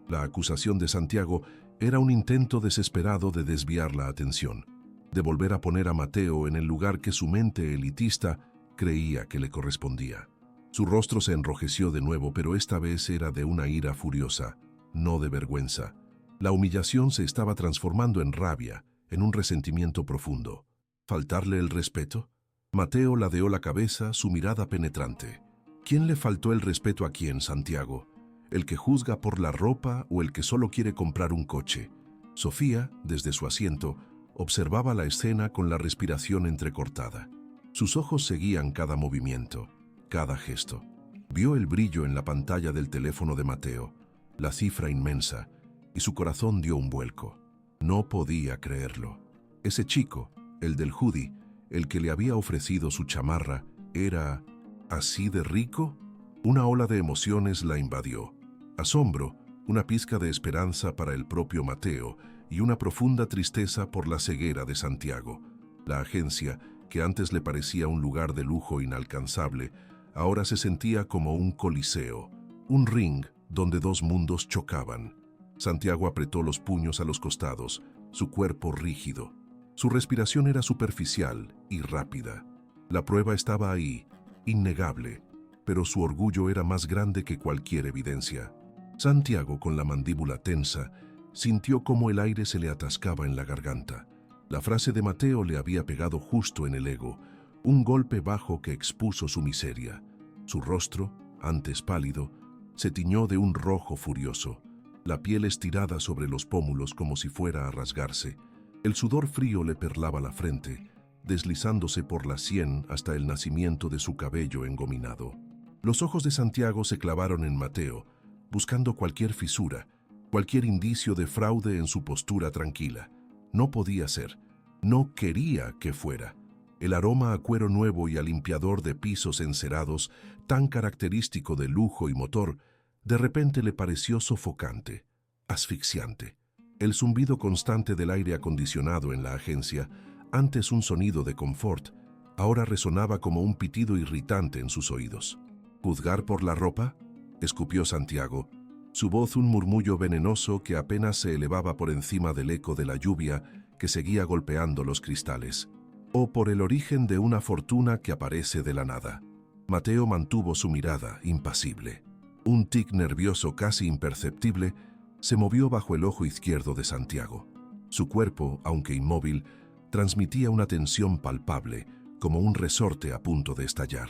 La acusación de Santiago era un intento desesperado de desviar la atención, de volver a poner a Mateo en el lugar que su mente elitista creía que le correspondía. Su rostro se enrojeció de nuevo, pero esta vez era de una ira furiosa, no de vergüenza. La humillación se estaba transformando en rabia, en un resentimiento profundo. ¿Faltarle el respeto? Mateo ladeó la cabeza, su mirada penetrante. ¿Quién le faltó el respeto a quién, Santiago? ¿El que juzga por la ropa o el que solo quiere comprar un coche? Sofía, desde su asiento, observaba la escena con la respiración entrecortada. Sus ojos seguían cada movimiento, cada gesto. Vio el brillo en la pantalla del teléfono de Mateo, la cifra inmensa, y su corazón dio un vuelco. No podía creerlo. Ese chico, el del hoodie, el que le había ofrecido su chamarra, era así de rico. Una ola de emociones la invadió. Asombro, una pizca de esperanza para el propio Mateo y una profunda tristeza por la ceguera de Santiago. La agencia, que antes le parecía un lugar de lujo inalcanzable, ahora se sentía como un coliseo, un ring donde dos mundos chocaban. Santiago apretó los puños a los costados, su cuerpo rígido. Su respiración era superficial y rápida. La prueba estaba ahí, innegable, pero su orgullo era más grande que cualquier evidencia. Santiago, con la mandíbula tensa, sintió cómo el aire se le atascaba en la garganta. La frase de Mateo le había pegado justo en el ego, un golpe bajo que expuso su miseria. Su rostro, antes pálido, se tiñó de un rojo furioso, la piel estirada sobre los pómulos como si fuera a rasgarse. El sudor frío le perlaba la frente, deslizándose por la sien hasta el nacimiento de su cabello engominado. Los ojos de Santiago se clavaron en Mateo, buscando cualquier fisura, cualquier indicio de fraude en su postura tranquila. No podía ser, no quería que fuera. El aroma a cuero nuevo y a limpiador de pisos encerados, tan característico de lujo y motor, de repente le pareció sofocante, asfixiante. El zumbido constante del aire acondicionado en la agencia, antes un sonido de confort, ahora resonaba como un pitido irritante en sus oídos. ¿Juzgar por la ropa?, escupió Santiago, su voz un murmullo venenoso que apenas se elevaba por encima del eco de la lluvia que seguía golpeando los cristales. ¿O por el origen de una fortuna que aparece de la nada? Mateo mantuvo su mirada, impasible. Un tic nervioso casi imperceptible se movió bajo el ojo izquierdo de Santiago. Su cuerpo, aunque inmóvil, transmitía una tensión palpable, como un resorte a punto de estallar.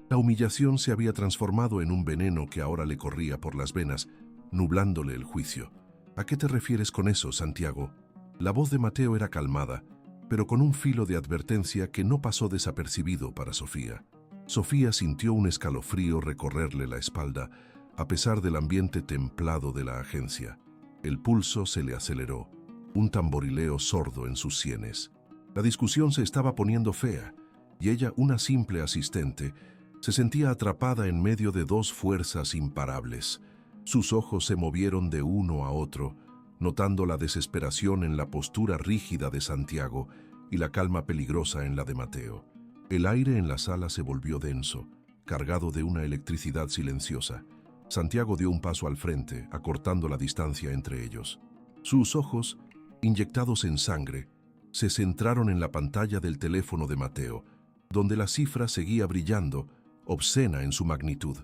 La humillación se había transformado en un veneno que ahora le corría por las venas, nublándole el juicio. ¿A qué te refieres con eso, Santiago? La voz de Mateo era calmada, pero con un filo de advertencia que no pasó desapercibido para Sofía. Sofía sintió un escalofrío recorrerle la espalda, a pesar del ambiente templado de la agencia. El pulso se le aceleró, un tamborileo sordo en sus sienes. La discusión se estaba poniendo fea, y ella, una simple asistente, se sentía atrapada en medio de dos fuerzas imparables. Sus ojos se movieron de uno a otro, notando la desesperación en la postura rígida de Santiago y la calma peligrosa en la de Mateo. El aire en la sala se volvió denso, cargado de una electricidad silenciosa. Santiago dio un paso al frente, acortando la distancia entre ellos. Sus ojos, inyectados en sangre, se centraron en la pantalla del teléfono de Mateo, donde la cifra seguía brillando, obscena en su magnitud.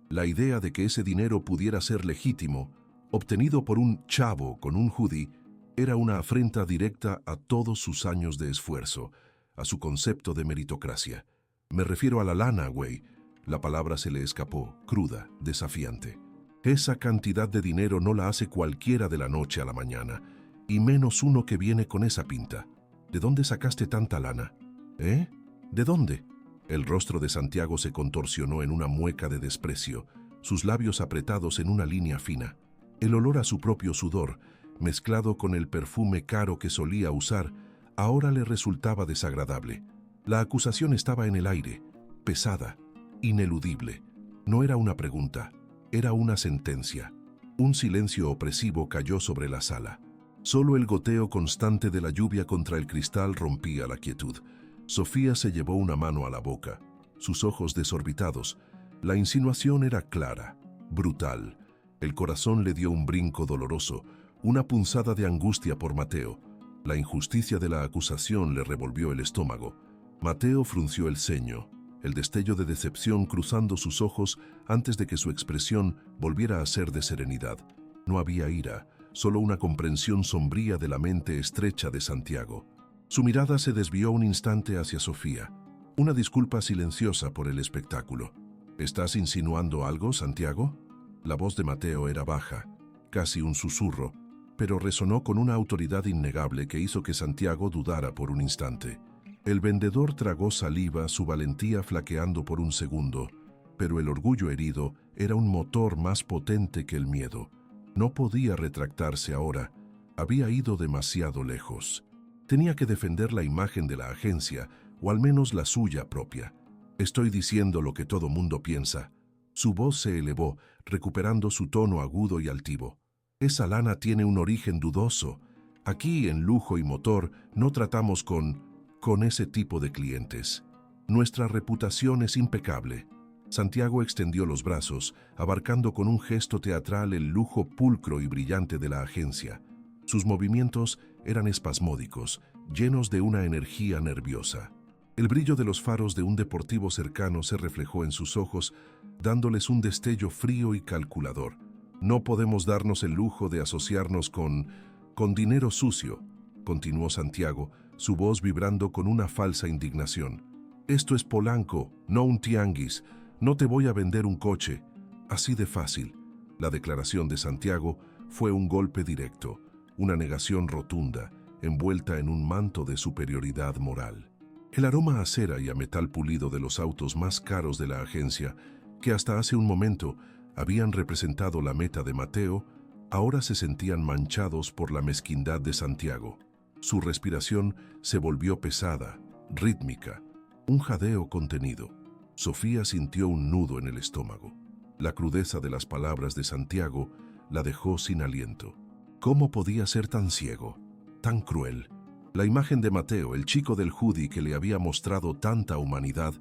La idea de que ese dinero pudiera ser legítimo, obtenido por un chavo con un hoodie, era una afrenta directa a todos sus años de esfuerzo, a su concepto de meritocracia. Me refiero a la lana, güey. La palabra se le escapó, cruda, desafiante. Esa cantidad de dinero no la hace cualquiera de la noche a la mañana, y menos uno que viene con esa pinta. ¿De dónde sacaste tanta lana? ¿Eh? ¿De dónde? El rostro de Santiago se contorsionó en una mueca de desprecio, sus labios apretados en una línea fina. El olor a su propio sudor, mezclado con el perfume caro que solía usar, ahora le resultaba desagradable. La acusación estaba en el aire, pesada, ineludible. No era una pregunta, era una sentencia. Un silencio opresivo cayó sobre la sala. Solo el goteo constante de la lluvia contra el cristal rompía la quietud. Sofía se llevó una mano a la boca, sus ojos desorbitados. La insinuación era clara, brutal. El corazón le dio un brinco doloroso, una punzada de angustia por Mateo. La injusticia de la acusación le revolvió el estómago. Mateo frunció el ceño, el destello de decepción cruzando sus ojos antes de que su expresión volviera a ser de serenidad. No había ira, solo una comprensión sombría de la mente estrecha de Santiago. Su mirada se desvió un instante hacia Sofía, una disculpa silenciosa por el espectáculo. ¿Estás insinuando algo, Santiago? La voz de Mateo era baja, casi un susurro, pero resonó con una autoridad innegable que hizo que Santiago dudara por un instante. El vendedor tragó saliva, su valentía flaqueando por un segundo, pero el orgullo herido era un motor más potente que el miedo. No podía retractarse ahora, había ido demasiado lejos. Tenía que defender la imagen de la agencia, o al menos la suya propia. Estoy diciendo lo que todo mundo piensa. Su voz se elevó, recuperando su tono agudo y altivo. Esa lana tiene un origen dudoso. Aquí, en Lujo y Motor, no tratamos con ese tipo de clientes. Nuestra reputación es impecable. Santiago extendió los brazos, abarcando con un gesto teatral el lujo pulcro y brillante de la agencia. Sus movimientos eran espasmódicos, llenos de una energía nerviosa. El brillo de los faros de un deportivo cercano se reflejó en sus ojos, dándoles un destello frío y calculador. No podemos darnos el lujo de asociarnos con dinero sucio, continuó Santiago, su voz vibrando con una falsa indignación. Esto es Polanco, no un tianguis. No te voy a vender un coche. Así de fácil. La declaración de Santiago fue un golpe directo, una negación rotunda, envuelta en un manto de superioridad moral. El aroma a cera y a metal pulido de los autos más caros de la agencia, que hasta hace un momento habían representado la meta de Mateo, ahora se sentían manchados por la mezquindad de Santiago. Su respiración se volvió pesada, rítmica, un jadeo contenido. Sofía sintió un nudo en el estómago. La crudeza de las palabras de Santiago la dejó sin aliento. ¿Cómo podía ser tan ciego, tan cruel? La imagen de Mateo, el chico del hoodie que le había mostrado tanta humanidad,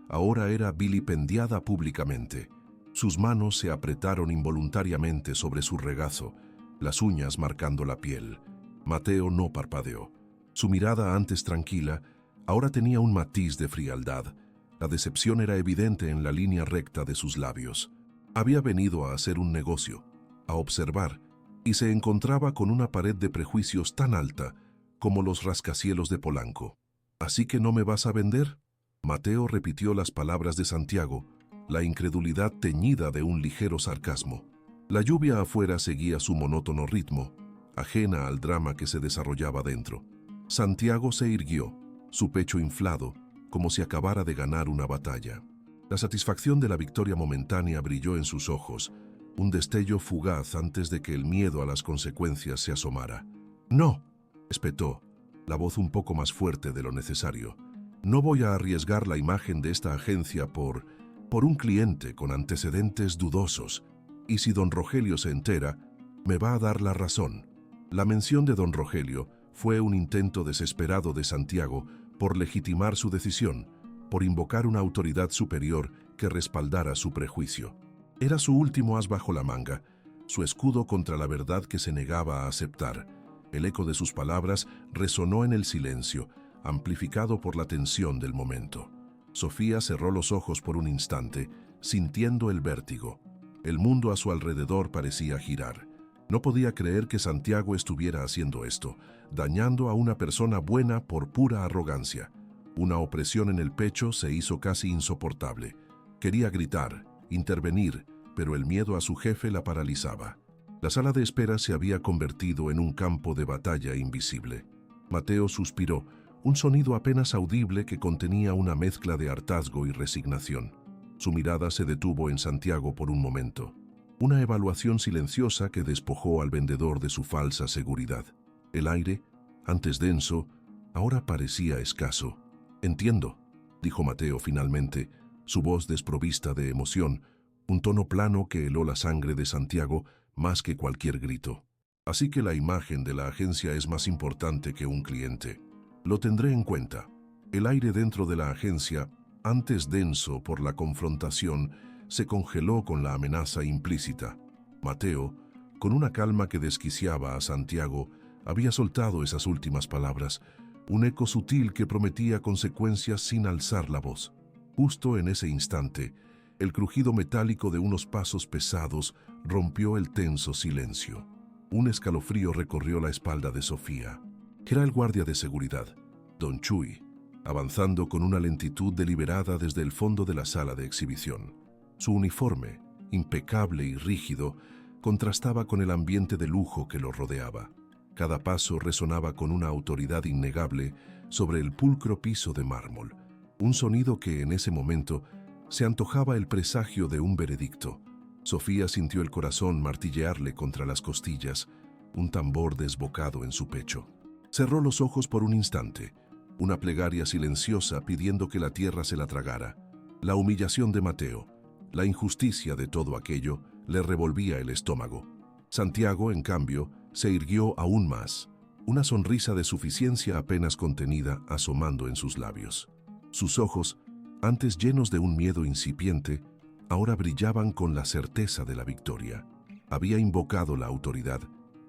ahora era vilipendiada públicamente. Sus manos se apretaron involuntariamente sobre su regazo, las uñas marcando la piel. Mateo no parpadeó. Su mirada, antes tranquila, ahora tenía un matiz de frialdad. La decepción era evidente en la línea recta de sus labios. Había venido a hacer un negocio, a observar, y se encontraba con una pared de prejuicios tan alta como los rascacielos de Polanco. ¿Así que no me vas a vender? Mateo repitió las palabras de Santiago, la incredulidad teñida de un ligero sarcasmo. La lluvia afuera seguía su monótono ritmo, ajena al drama que se desarrollaba dentro. Santiago se irguió, su pecho inflado, como si acabara de ganar una batalla. La satisfacción de la victoria momentánea brilló en sus ojos, un destello fugaz antes de que el miedo a las consecuencias se asomara. «No», espetó, la voz un poco más fuerte de lo necesario. «No voy a arriesgar la imagen de esta agencia por un cliente con antecedentes dudosos. Y si don Rogelio se entera, me va a dar la razón». La mención de don Rogelio fue un intento desesperado de Santiago por legitimar su decisión, por invocar una autoridad superior que respaldara su prejuicio. Era su último as bajo la manga, su escudo contra la verdad que se negaba a aceptar. El eco de sus palabras resonó en el silencio, amplificado por la tensión del momento. Sofía cerró los ojos por un instante, sintiendo el vértigo. El mundo a su alrededor parecía girar. No podía creer que Santiago estuviera haciendo esto, dañando a una persona buena por pura arrogancia. Una opresión en el pecho se hizo casi insoportable. Quería gritar, intervenir, pero el miedo a su jefe la paralizaba. La sala de espera se había convertido en un campo de batalla invisible. Mateo suspiró, un sonido apenas audible que contenía una mezcla de hartazgo y resignación. Su mirada se detuvo en Santiago por un momento. Una evaluación silenciosa que despojó al vendedor de su falsa seguridad. El aire, antes denso, ahora parecía escaso. «Entiendo», dijo Mateo finalmente, su voz desprovista de emoción, un tono plano que heló la sangre de Santiago más que cualquier grito. «Así que la imagen de la agencia es más importante que un cliente. Lo tendré en cuenta». El aire dentro de la agencia, antes denso por la confrontación, se congeló con la amenaza implícita. Mateo, con una calma que desquiciaba a Santiago, había soltado esas últimas palabras, un eco sutil que prometía consecuencias sin alzar la voz. Justo en ese instante, el crujido metálico de unos pasos pesados rompió el tenso silencio. Un escalofrío recorrió la espalda de Sofía. Era el guardia de seguridad, don Chuy, avanzando con una lentitud deliberada desde el fondo de la sala de exhibición. Su uniforme, impecable y rígido, contrastaba con el ambiente de lujo que lo rodeaba. Cada paso resonaba con una autoridad innegable sobre el pulcro piso de mármol, un sonido que en ese momento se antojaba el presagio de un veredicto. Sofía sintió el corazón martillearle contra las costillas, un tambor desbocado en su pecho. Cerró los ojos por un instante, una plegaria silenciosa pidiendo que la tierra se la tragara. La humillación de Mateo, la injusticia de todo aquello, le revolvía el estómago. Santiago, en cambio, se irguió aún más, una sonrisa de suficiencia apenas contenida asomando en sus labios. Sus ojos, antes llenos de un miedo incipiente, ahora brillaban con la certeza de la victoria. Había invocado la autoridad,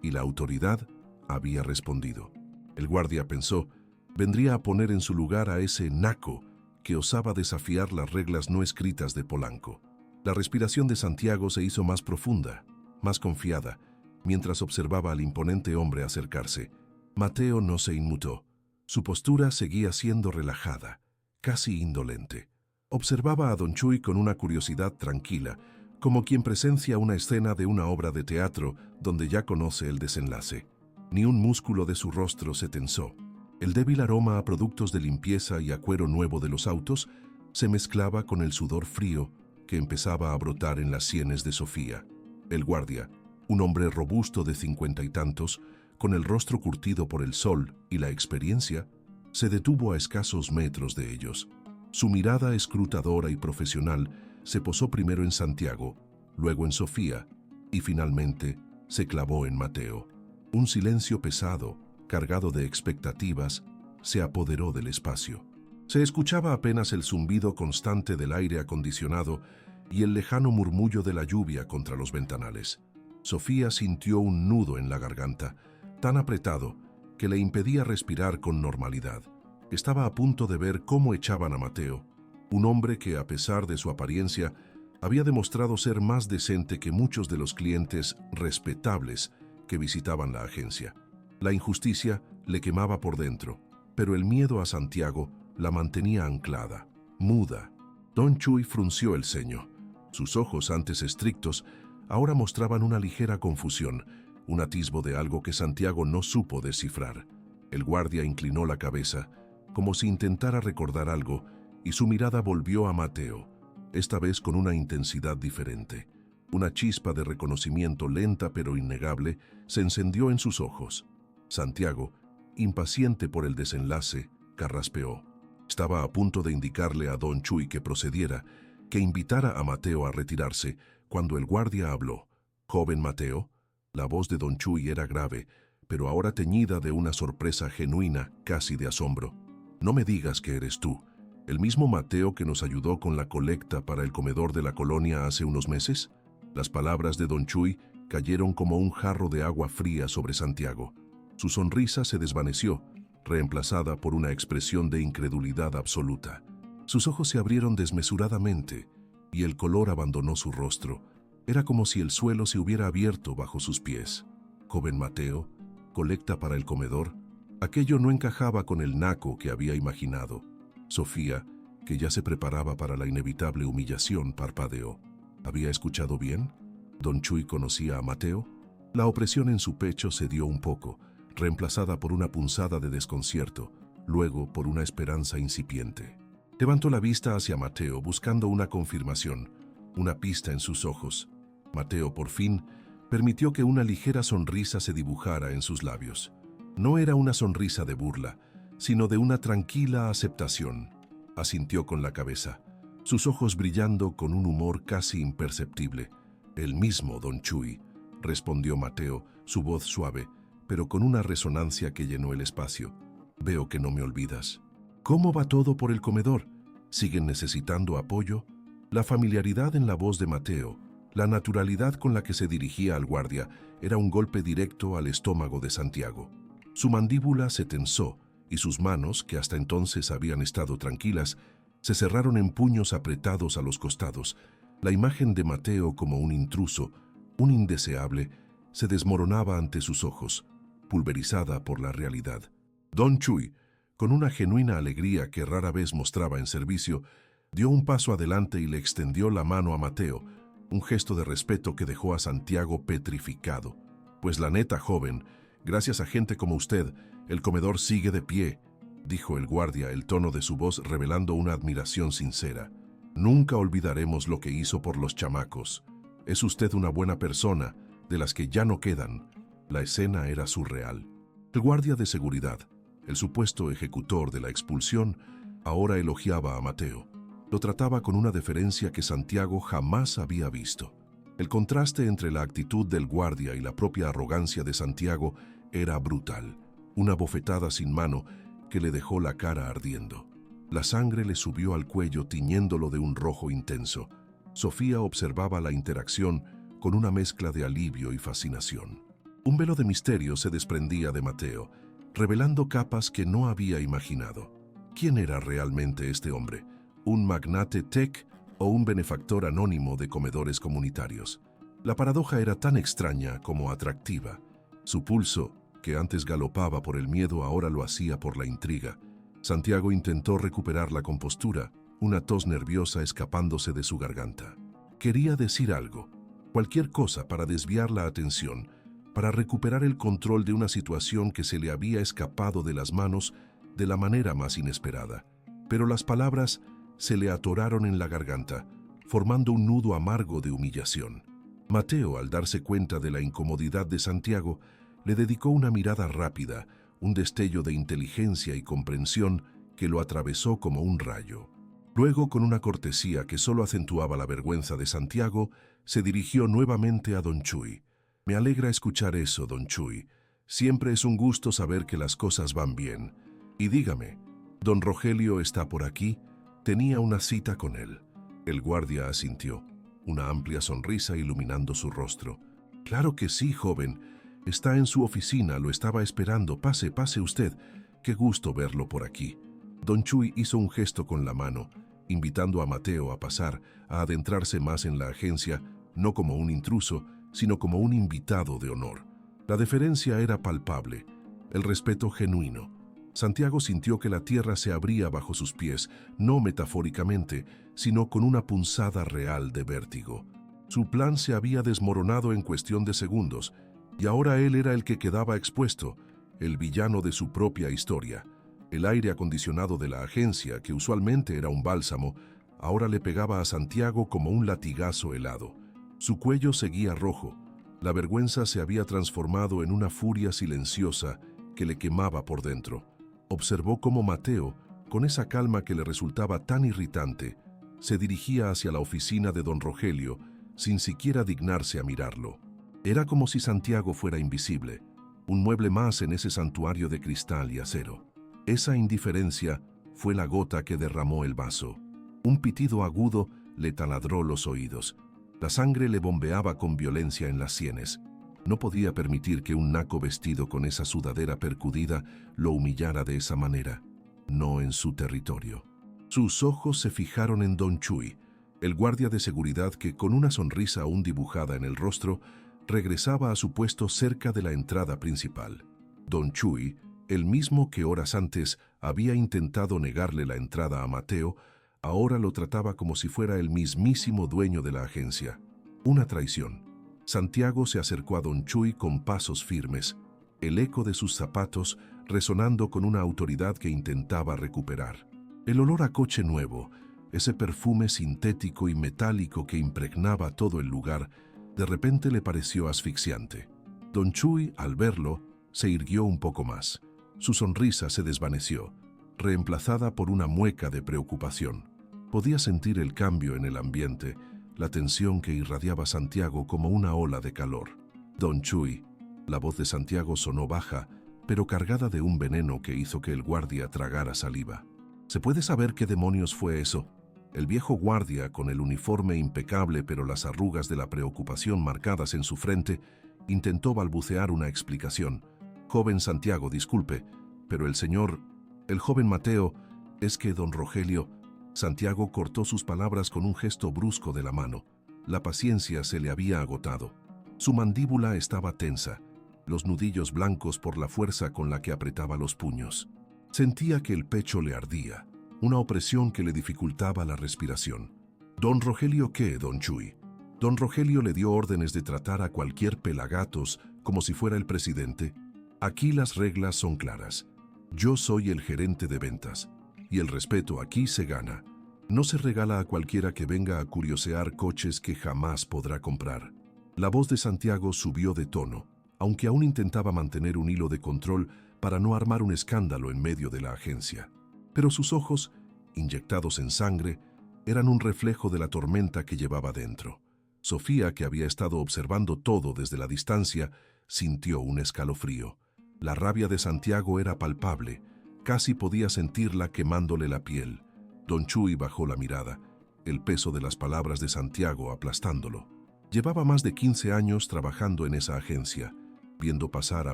y la autoridad había respondido. El guardia pensó, vendría a poner en su lugar a ese naco que osaba desafiar las reglas no escritas de Polanco. La respiración de Santiago se hizo más profunda, más confiada, mientras observaba al imponente hombre acercarse. Mateo no se inmutó. Su postura seguía siendo relajada, casi indolente. Observaba a don Chuy con una curiosidad tranquila, como quien presencia una escena de una obra de teatro donde ya conoce el desenlace. Ni un músculo de su rostro se tensó. El débil aroma a productos de limpieza y a cuero nuevo de los autos se mezclaba con el sudor frío que empezaba a brotar en las sienes de Sofía. El guardia, un hombre robusto de 50 y tantos, con el rostro curtido por el sol y la experiencia, se detuvo a escasos metros de ellos. Su mirada escrutadora y profesional se posó primero en Santiago, luego en Sofía y finalmente se clavó en Mateo. Un silencio pesado, cargado de expectativas, se apoderó del espacio. Se escuchaba apenas el zumbido constante del aire acondicionado y el lejano murmullo de la lluvia contra los ventanales. Sofía sintió un nudo en la garganta, tan apretado que le impedía respirar con normalidad. Estaba a punto de ver cómo echaban a Mateo, un hombre que, a pesar de su apariencia, había demostrado ser más decente que muchos de los clientes respetables que visitaban la agencia. La injusticia le quemaba por dentro, pero el miedo a Santiago la mantenía anclada, muda. Don Chuy frunció el ceño. Sus ojos, antes estrictos, ahora mostraban una ligera confusión, un atisbo de algo que Santiago no supo descifrar. El guardia inclinó la cabeza, como si intentara recordar algo, y su mirada volvió a Mateo, esta vez con una intensidad diferente. Una chispa de reconocimiento lenta pero innegable se encendió en sus ojos. Santiago, impaciente por el desenlace, carraspeó. Estaba a punto de indicarle a don Chuy que procediera, que invitara a Mateo a retirarse, cuando el guardia habló. «Joven Mateo». La voz de don Chuy era grave, pero ahora teñida de una sorpresa genuina, casi de asombro. «No me digas que eres tú, el mismo Mateo que nos ayudó con la colecta para el comedor de la colonia hace unos meses». Las palabras de don Chuy cayeron como un jarro de agua fría sobre Santiago. Su sonrisa se desvaneció, reemplazada por una expresión de incredulidad absoluta. Sus ojos se abrieron desmesuradamente y el color abandonó su rostro. Era como si el suelo se hubiera abierto bajo sus pies. «Joven Mateo, colecta para el comedor». Aquello no encajaba con el naco que había imaginado. Sofía, que ya se preparaba para la inevitable humillación, parpadeó. ¿Había escuchado bien? ¿Don Chuy conocía a Mateo? La opresión en su pecho cedió un poco, reemplazada por una punzada de desconcierto, luego por una esperanza incipiente. Levantó la vista hacia Mateo buscando una confirmación, una pista en sus ojos. Mateo, por fin, permitió que una ligera sonrisa se dibujara en sus labios. No era una sonrisa de burla, sino de una tranquila aceptación. Asintió con la cabeza, sus ojos brillando con un humor casi imperceptible. «El mismo, don Chuy», respondió Mateo, su voz suave, pero con una resonancia que llenó el espacio. «Veo que no me olvidas». «¿Cómo va todo por el comedor? ¿Siguen necesitando apoyo?» La familiaridad en la voz de Mateo, la naturalidad con la que se dirigía al guardia, era un golpe directo al estómago de Santiago. Su mandíbula se tensó y sus manos, que hasta entonces habían estado tranquilas, se cerraron en puños apretados a los costados. La imagen de Mateo como un intruso, un indeseable, se desmoronaba ante sus ojos, pulverizada por la realidad. Don Chuy, con una genuina alegría que rara vez mostraba en servicio, dio un paso adelante y le extendió la mano a Mateo, un gesto de respeto que dejó a Santiago petrificado. «Pues la neta, joven, gracias a gente como usted, el comedor sigue de pie», dijo el guardia, el tono de su voz revelando una admiración sincera. «Nunca olvidaremos lo que hizo por los chamacos. Es usted una buena persona, de las que ya no quedan». La escena era surreal. El guardia de seguridad, el supuesto ejecutor de la expulsión, ahora elogiaba a Mateo. Lo trataba con una deferencia que Santiago jamás había visto. El contraste entre la actitud del guardia y la propia arrogancia de Santiago era brutal. Una bofetada sin mano que le dejó la cara ardiendo. La sangre le subió al cuello tiñéndolo de un rojo intenso. Sofía observaba la interacción con una mezcla de alivio y fascinación. Un velo de misterio se desprendía de Mateo, revelando capas que no había imaginado. ¿Quién era realmente este hombre? ¿Un magnate tech o un benefactor anónimo de comedores comunitarios? La paradoja era tan extraña como atractiva. Su pulso, que antes galopaba por el miedo, ahora lo hacía por la intriga. Santiago intentó recuperar la compostura, una tos nerviosa escapándose de su garganta. Quería decir algo, cualquier cosa para desviar la atención, para recuperar el control de una situación que se le había escapado de las manos de la manera más inesperada. Pero las palabras se le atoraron en la garganta, formando un nudo amargo de humillación. Mateo, al darse cuenta de la incomodidad de Santiago, le dedicó una mirada rápida, un destello de inteligencia y comprensión que lo atravesó como un rayo. Luego, con una cortesía que solo acentuaba la vergüenza de Santiago, se dirigió nuevamente a don Chuy. «Me alegra escuchar eso, don Chuy. Siempre es un gusto saber que las cosas van bien. Y dígame, ¿don Rogelio está por aquí? Tenía una cita con él». El guardia asintió, una amplia sonrisa iluminando su rostro. «Claro que sí, joven. Está en su oficina, lo estaba esperando. Pase, pase usted. Qué gusto verlo por aquí». Don Chuy hizo un gesto con la mano, invitando a Mateo a pasar, a adentrarse más en la agencia, no como un intruso, sino como un invitado de honor. La deferencia era palpable, el respeto genuino. Santiago sintió que la tierra se abría bajo sus pies, no metafóricamente, sino con una punzada real de vértigo. Su plan se había desmoronado en cuestión de segundos, y ahora él era el que quedaba expuesto, el villano de su propia historia. El aire acondicionado de la agencia, que usualmente era un bálsamo, ahora le pegaba a Santiago como un latigazo helado. Su cuello seguía rojo. La vergüenza se había transformado en una furia silenciosa que le quemaba por dentro. Observó cómo Mateo, con esa calma que le resultaba tan irritante, se dirigía hacia la oficina de don Rogelio sin siquiera dignarse a mirarlo. Era como si Santiago fuera invisible, un mueble más en ese santuario de cristal y acero. Esa indiferencia fue la gota que derramó el vaso. Un pitido agudo le taladró los oídos. La sangre le bombeaba con violencia en las sienes. No podía permitir que un naco vestido con esa sudadera percudida lo humillara de esa manera, no en su territorio. Sus ojos se fijaron en don Chuy, el guardia de seguridad que, con una sonrisa aún dibujada en el rostro, regresaba a su puesto cerca de la entrada principal. Don Chuy, el mismo que horas antes había intentado negarle la entrada a Mateo, ahora lo trataba como si fuera el mismísimo dueño de la agencia. Una traición. Santiago se acercó a don Chuy con pasos firmes, el eco de sus zapatos resonando con una autoridad que intentaba recuperar. El olor a coche nuevo, ese perfume sintético y metálico que impregnaba todo el lugar, de repente le pareció asfixiante. Don Chuy, al verlo, se irguió un poco más. Su sonrisa se desvaneció, reemplazada por una mueca de preocupación. Podía sentir el cambio en el ambiente, la tensión que irradiaba Santiago como una ola de calor. Don Chuy, la voz de Santiago sonó baja, pero cargada de un veneno que hizo que el guardia tragara saliva. ¿Se puede saber qué demonios fue eso? El viejo guardia, con el uniforme impecable pero las arrugas de la preocupación marcadas en su frente, intentó balbucear una explicación. «Joven Santiago, disculpe, pero el joven Mateo, es que don Rogelio...» Santiago cortó sus palabras con un gesto brusco de la mano. La paciencia se le había agotado. Su mandíbula estaba tensa, los nudillos blancos por la fuerza con la que apretaba los puños. Sentía que el pecho le ardía, una opresión que le dificultaba la respiración. «¿Don Rogelio qué, don Chuy?» Don Rogelio le dio órdenes de tratar a cualquier pelagatos como si fuera el presidente. «Aquí las reglas son claras. Yo soy el gerente de ventas. Y el respeto aquí se gana. No se regala a cualquiera que venga a curiosear coches que jamás podrá comprar». La voz de Santiago subió de tono, aunque aún intentaba mantener un hilo de control para no armar un escándalo en medio de la agencia. Pero sus ojos, inyectados en sangre, eran un reflejo de la tormenta que llevaba dentro. Sofía, que había estado observando todo desde la distancia, sintió un escalofrío. La rabia de Santiago era palpable, casi podía sentirla quemándole la piel. Don Chuy bajó la mirada, el peso de las palabras de Santiago aplastándolo. Llevaba más de 15 años trabajando en esa agencia, viendo pasar a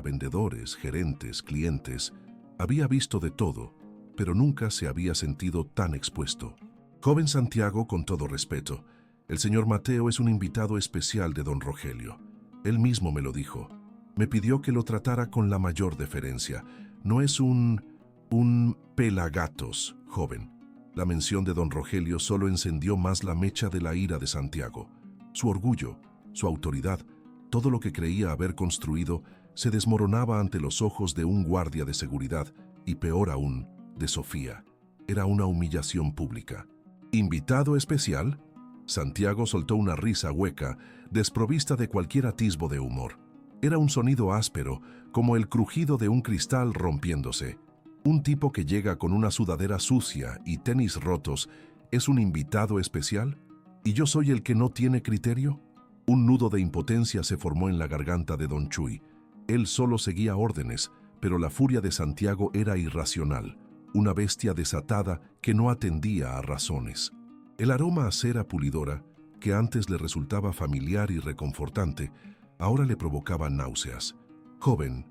vendedores, gerentes, clientes. Había visto de todo, pero nunca se había sentido tan expuesto. Joven Santiago, con todo respeto, el señor Mateo es un invitado especial de don Rogelio. Él mismo me lo dijo. Me pidió que lo tratara con la mayor deferencia. No es un pelagatos, joven. La mención de don Rogelio solo encendió más la mecha de la ira de Santiago. Su orgullo, su autoridad, todo lo que creía haber construido, se desmoronaba ante los ojos de un guardia de seguridad y, peor aún, de Sofía. Era una humillación pública. ¿Invitado especial? Santiago soltó una risa hueca, desprovista de cualquier atisbo de humor. Era un sonido áspero, como el crujido de un cristal rompiéndose. ¿Un tipo que llega con una sudadera sucia y tenis rotos es un invitado especial? ¿Y yo soy el que no tiene criterio? Un nudo de impotencia se formó en la garganta de don Chuy. Él solo seguía órdenes, pero la furia de Santiago era irracional. Una bestia desatada que no atendía a razones. El aroma a cera pulidora, que antes le resultaba familiar y reconfortante, ahora le provocaba náuseas. Joven,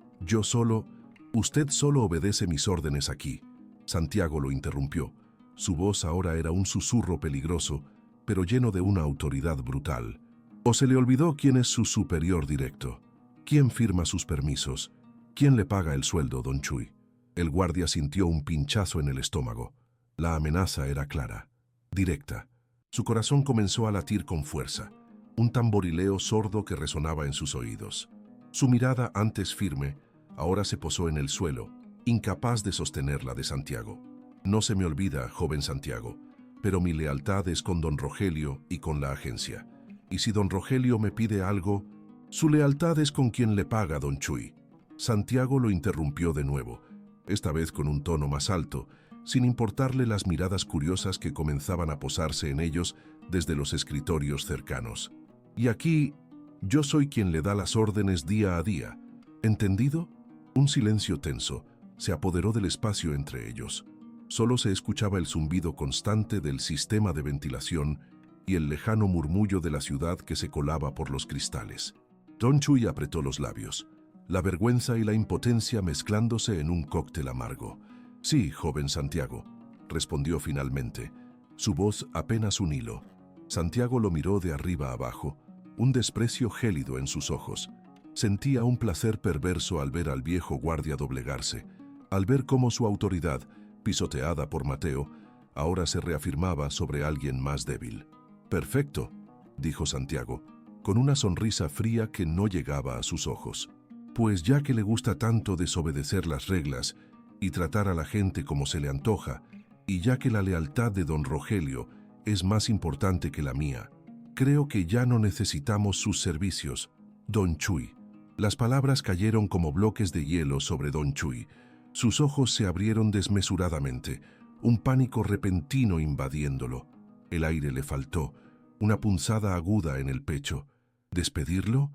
usted solo obedece mis órdenes aquí. Santiago lo interrumpió. Su voz ahora era un susurro peligroso, pero lleno de una autoridad brutal. ¿O se le olvidó quién es su superior directo? ¿Quién firma sus permisos? ¿Quién le paga el sueldo, don Chuy? El guardia sintió un pinchazo en el estómago. La amenaza era clara, directa. Su corazón comenzó a latir con fuerza, un tamborileo sordo que resonaba en sus oídos. Su mirada, antes firme, ahora se posó en el suelo, incapaz de sostener la de Santiago. No se me olvida, joven Santiago, pero mi lealtad es con don Rogelio y con la agencia. Y si don Rogelio me pide algo, su lealtad es con quien le paga, don Chuy. Santiago lo interrumpió de nuevo, esta vez con un tono más alto, sin importarle las miradas curiosas que comenzaban a posarse en ellos desde los escritorios cercanos. Y aquí, yo soy quien le da las órdenes día a día. ¿Entendido? Un silencio tenso se apoderó del espacio entre ellos. Solo se escuchaba el zumbido constante del sistema de ventilación y el lejano murmullo de la ciudad que se colaba por los cristales. Don Chuy apretó los labios, la vergüenza y la impotencia mezclándose en un cóctel amargo. Sí, joven Santiago, respondió finalmente, su voz apenas un hilo. Santiago lo miró de arriba abajo, un desprecio gélido en sus ojos. Sentía un placer perverso al ver al viejo guardia doblegarse, al ver cómo su autoridad, pisoteada por Mateo, ahora se reafirmaba sobre alguien más débil. Perfecto, dijo Santiago, con una sonrisa fría que no llegaba a sus ojos. Pues ya que le gusta tanto desobedecer las reglas y tratar a la gente como se le antoja, y ya que la lealtad de don Rogelio es más importante que la mía, creo que ya no necesitamos sus servicios, don Chuy. Las palabras cayeron como bloques de hielo sobre don Chuy. Sus ojos se abrieron desmesuradamente, un pánico repentino invadiéndolo. El aire le faltó, una punzada aguda en el pecho. ¿Despedirlo?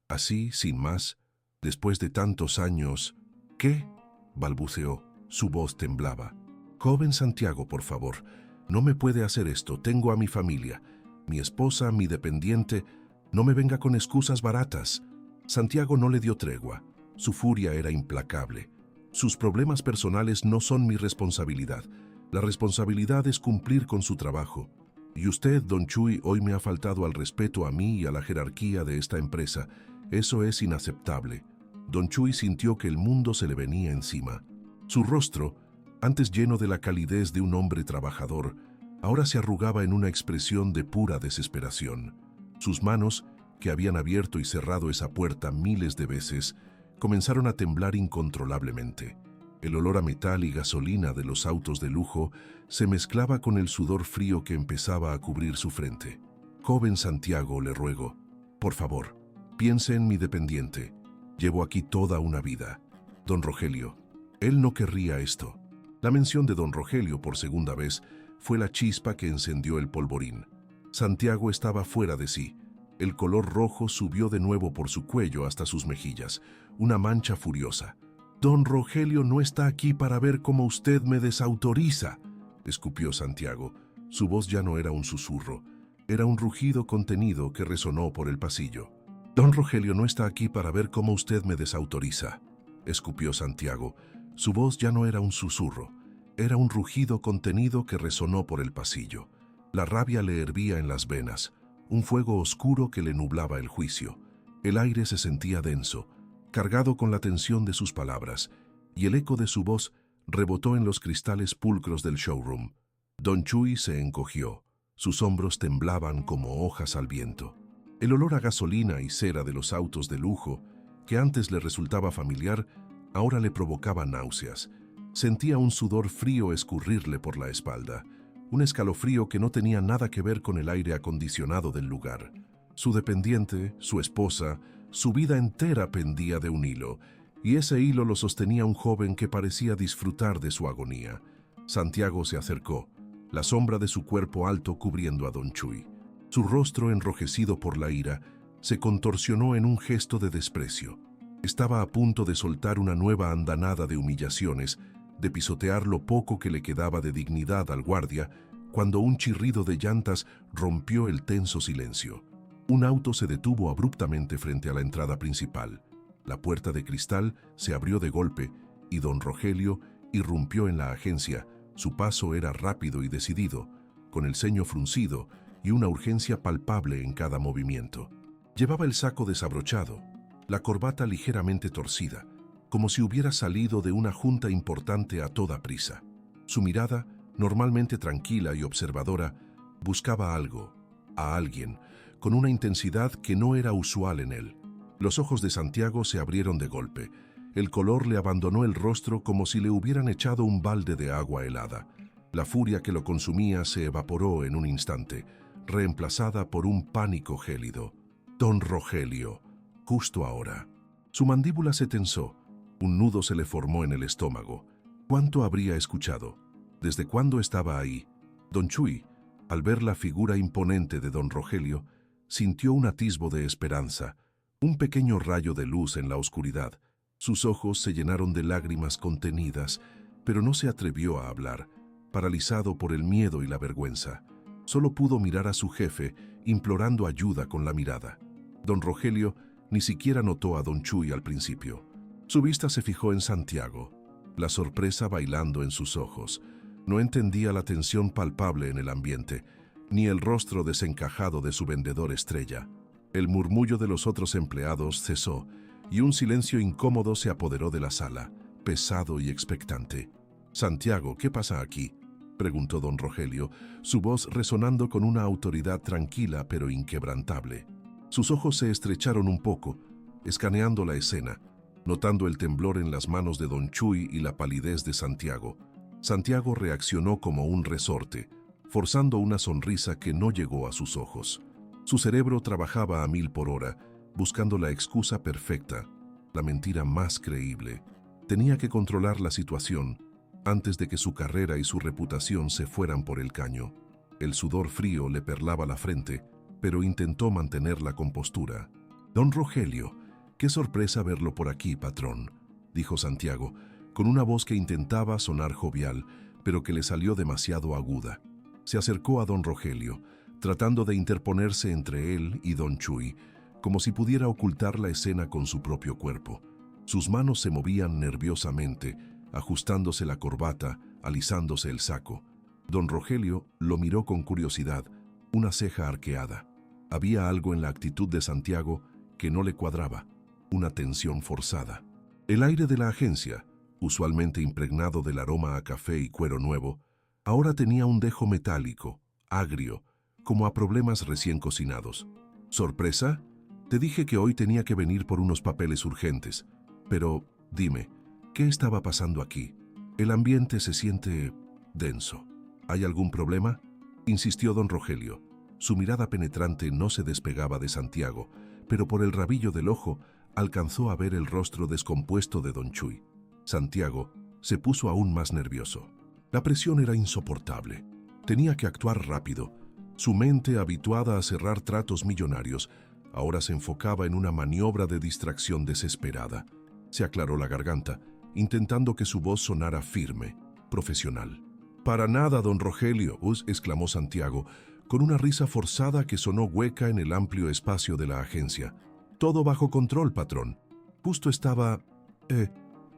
Así, sin más, después de tantos años. ¿Qué? Balbuceó. Su voz temblaba. Joven Santiago, por favor, no me puede hacer esto. Tengo a mi familia, mi esposa, mi dependiente. No me venga con excusas baratas. Santiago no le dio tregua. Su furia era implacable. Sus problemas personales no son mi responsabilidad. La responsabilidad es cumplir con su trabajo. Y usted, don Chuy, hoy me ha faltado al respeto a mí y a la jerarquía de esta empresa. Eso es inaceptable. Don Chuy sintió que el mundo se le venía encima. Su rostro, antes lleno de la calidez de un hombre trabajador, ahora se arrugaba en una expresión de pura desesperación. Sus manos, que habían abierto y cerrado esa puerta miles de veces, comenzaron a temblar incontrolablemente. El olor a metal y gasolina de los autos de lujo se mezclaba con el sudor frío que empezaba a cubrir su frente. Joven Santiago, le ruego, por favor, piense en mi dependiente. Llevo aquí toda una vida. Don Rogelio, Él no querría esto. La mención de don Rogelio por segunda vez fue la chispa que encendió el polvorín. Santiago estaba fuera de sí. El color rojo subió de nuevo por su cuello hasta sus mejillas, una mancha furiosa. «Don Rogelio no está aquí para ver cómo usted me desautoriza», escupió Santiago. Su voz ya no era un susurro, era un rugido contenido que resonó por el pasillo. «Don Rogelio no está aquí para ver cómo usted me desautoriza», escupió Santiago. Su voz ya no era un susurro, era un rugido contenido que resonó por el pasillo. La rabia le hervía en las venas, un fuego oscuro que le nublaba el juicio. El aire se sentía denso, cargado con la tensión de sus palabras, y el eco de su voz rebotó en los cristales pulcros del showroom. Don Chuy se encogió, sus hombros temblaban como hojas al viento. El olor a gasolina y cera de los autos de lujo, que antes le resultaba familiar, ahora le provocaba náuseas. Sentía un sudor frío escurrirle por la espalda, un escalofrío que no tenía nada que ver con el aire acondicionado del lugar. Su dependiente, su esposa, su vida entera pendía de un hilo, y ese hilo lo sostenía un joven que parecía disfrutar de su agonía. Santiago se acercó, la sombra de su cuerpo alto cubriendo a don Chuy. Su rostro, enrojecido por la ira, se contorsionó en un gesto de desprecio. Estaba a punto de soltar una nueva andanada de humillaciones, de pisotear lo poco que le quedaba de dignidad al guardia, cuando un chirrido de llantas rompió el tenso silencio. Un auto se detuvo abruptamente frente a la entrada principal. La puerta de cristal se abrió de golpe y don Rogelio irrumpió en la agencia. Su paso era rápido y decidido, con el ceño fruncido y una urgencia palpable en cada movimiento. Llevaba el saco desabrochado, la corbata ligeramente torcida, como si hubiera salido de una junta importante a toda prisa. Su mirada, normalmente tranquila y observadora, buscaba algo, a alguien, con una intensidad que no era usual en él. Los ojos de Santiago se abrieron de golpe. El color le abandonó el rostro como si le hubieran echado un balde de agua helada. La furia que lo consumía se evaporó en un instante, reemplazada por un pánico gélido. Don Rogelio, justo ahora. Su mandíbula se tensó. Un nudo se le formó en el estómago. ¿Cuánto habría escuchado? ¿Desde cuándo estaba ahí? Don Chuy, al ver la figura imponente de don Rogelio, sintió un atisbo de esperanza, un pequeño rayo de luz en la oscuridad. Sus ojos se llenaron de lágrimas contenidas, pero no se atrevió a hablar, paralizado por el miedo y la vergüenza. Solo pudo mirar a su jefe, implorando ayuda con la mirada. Don Rogelio ni siquiera notó a don Chuy al principio. Su vista se fijó en Santiago, la sorpresa bailando en sus ojos. No entendía la tensión palpable en el ambiente, ni el rostro desencajado de su vendedor estrella. El murmullo de los otros empleados cesó, y un silencio incómodo se apoderó de la sala, pesado y expectante. «Santiago, ¿qué pasa aquí?», preguntó don Rogelio, su voz resonando con una autoridad tranquila pero inquebrantable. Sus ojos se estrecharon un poco, escaneando la escena, notando el temblor en las manos de don Chuy y la palidez de Santiago. Santiago reaccionó como un resorte, forzando una sonrisa que no llegó a sus ojos. Su cerebro trabajaba a 1000 por hora, buscando la excusa perfecta, la mentira más creíble. Tenía que controlar la situación antes de que su carrera y su reputación se fueran por el caño. El sudor frío le perlaba la frente, pero intentó mantener la compostura. «Don Rogelio, qué sorpresa verlo por aquí, patrón», dijo Santiago, con una voz que intentaba sonar jovial, pero que le salió demasiado aguda. Se acercó a don Rogelio, tratando de interponerse entre él y don Chuy, como si pudiera ocultar la escena con su propio cuerpo. Sus manos se movían nerviosamente, ajustándose la corbata, alisándose el saco. Don Rogelio lo miró con curiosidad, una ceja arqueada. Había algo en la actitud de Santiago que no le cuadraba, una tensión forzada. El aire de la agencia, usualmente impregnado del aroma a café y cuero nuevo, ahora tenía un dejo metálico, agrio, como a problemas recién cocinados. «¿Sorpresa? Te dije que hoy tenía que venir por unos papeles urgentes. Pero, dime, ¿qué estaba pasando aquí? El ambiente se siente denso. ¿Hay algún problema?», insistió don Rogelio. Su mirada penetrante no se despegaba de Santiago, pero por el rabillo del ojo alcanzó a ver el rostro descompuesto de don Chuy. Santiago se puso aún más nervioso. La presión era insoportable. Tenía que actuar rápido. Su mente, habituada a cerrar tratos millonarios, ahora se enfocaba en una maniobra de distracción desesperada. Se aclaró la garganta, intentando que su voz sonara firme, profesional. «Para nada, don Rogelio», exclamó Santiago, con una risa forzada que sonó hueca en el amplio espacio de la agencia. «Todo bajo control, patrón. Justo estaba...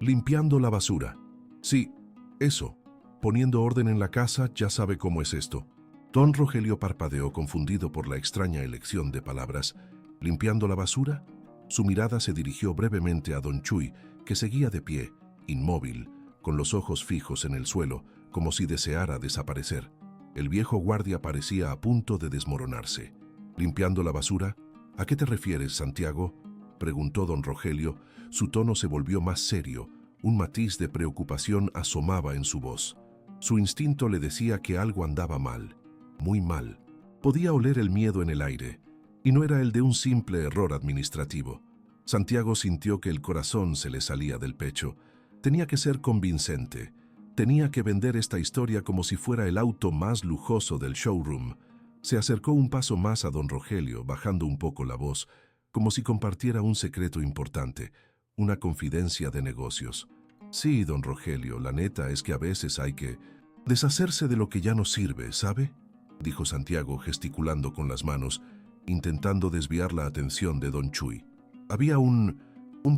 limpiando la basura». «Sí, eso. Poniendo orden en la casa, ya sabe cómo es esto». Don Rogelio parpadeó, confundido por la extraña elección de palabras. «¿Limpiando la basura?». Su mirada se dirigió brevemente a don Chuy, que seguía de pie, inmóvil, con los ojos fijos en el suelo, como si deseara desaparecer. El viejo guardia parecía a punto de desmoronarse. «¿Limpiando la basura? ¿A qué te refieres, Santiago?», preguntó don Rogelio. Su tono se volvió más serio. Un matiz de preocupación asomaba en su voz. Su instinto le decía que algo andaba mal, muy mal. Podía oler el miedo en el aire, y no era el de un simple error administrativo. Santiago sintió que el corazón se le salía del pecho. Tenía que ser convincente. Tenía que vender esta historia como si fuera el auto más lujoso del showroom. Se acercó un paso más a don Rogelio, bajando un poco la voz, como si compartiera un secreto importante, una confidencia de negocios. «Sí, don Rogelio, la neta es que a veces hay que deshacerse de lo que ya no sirve, ¿sabe?», dijo Santiago, gesticulando con las manos, intentando desviar la atención de don Chuy. Había un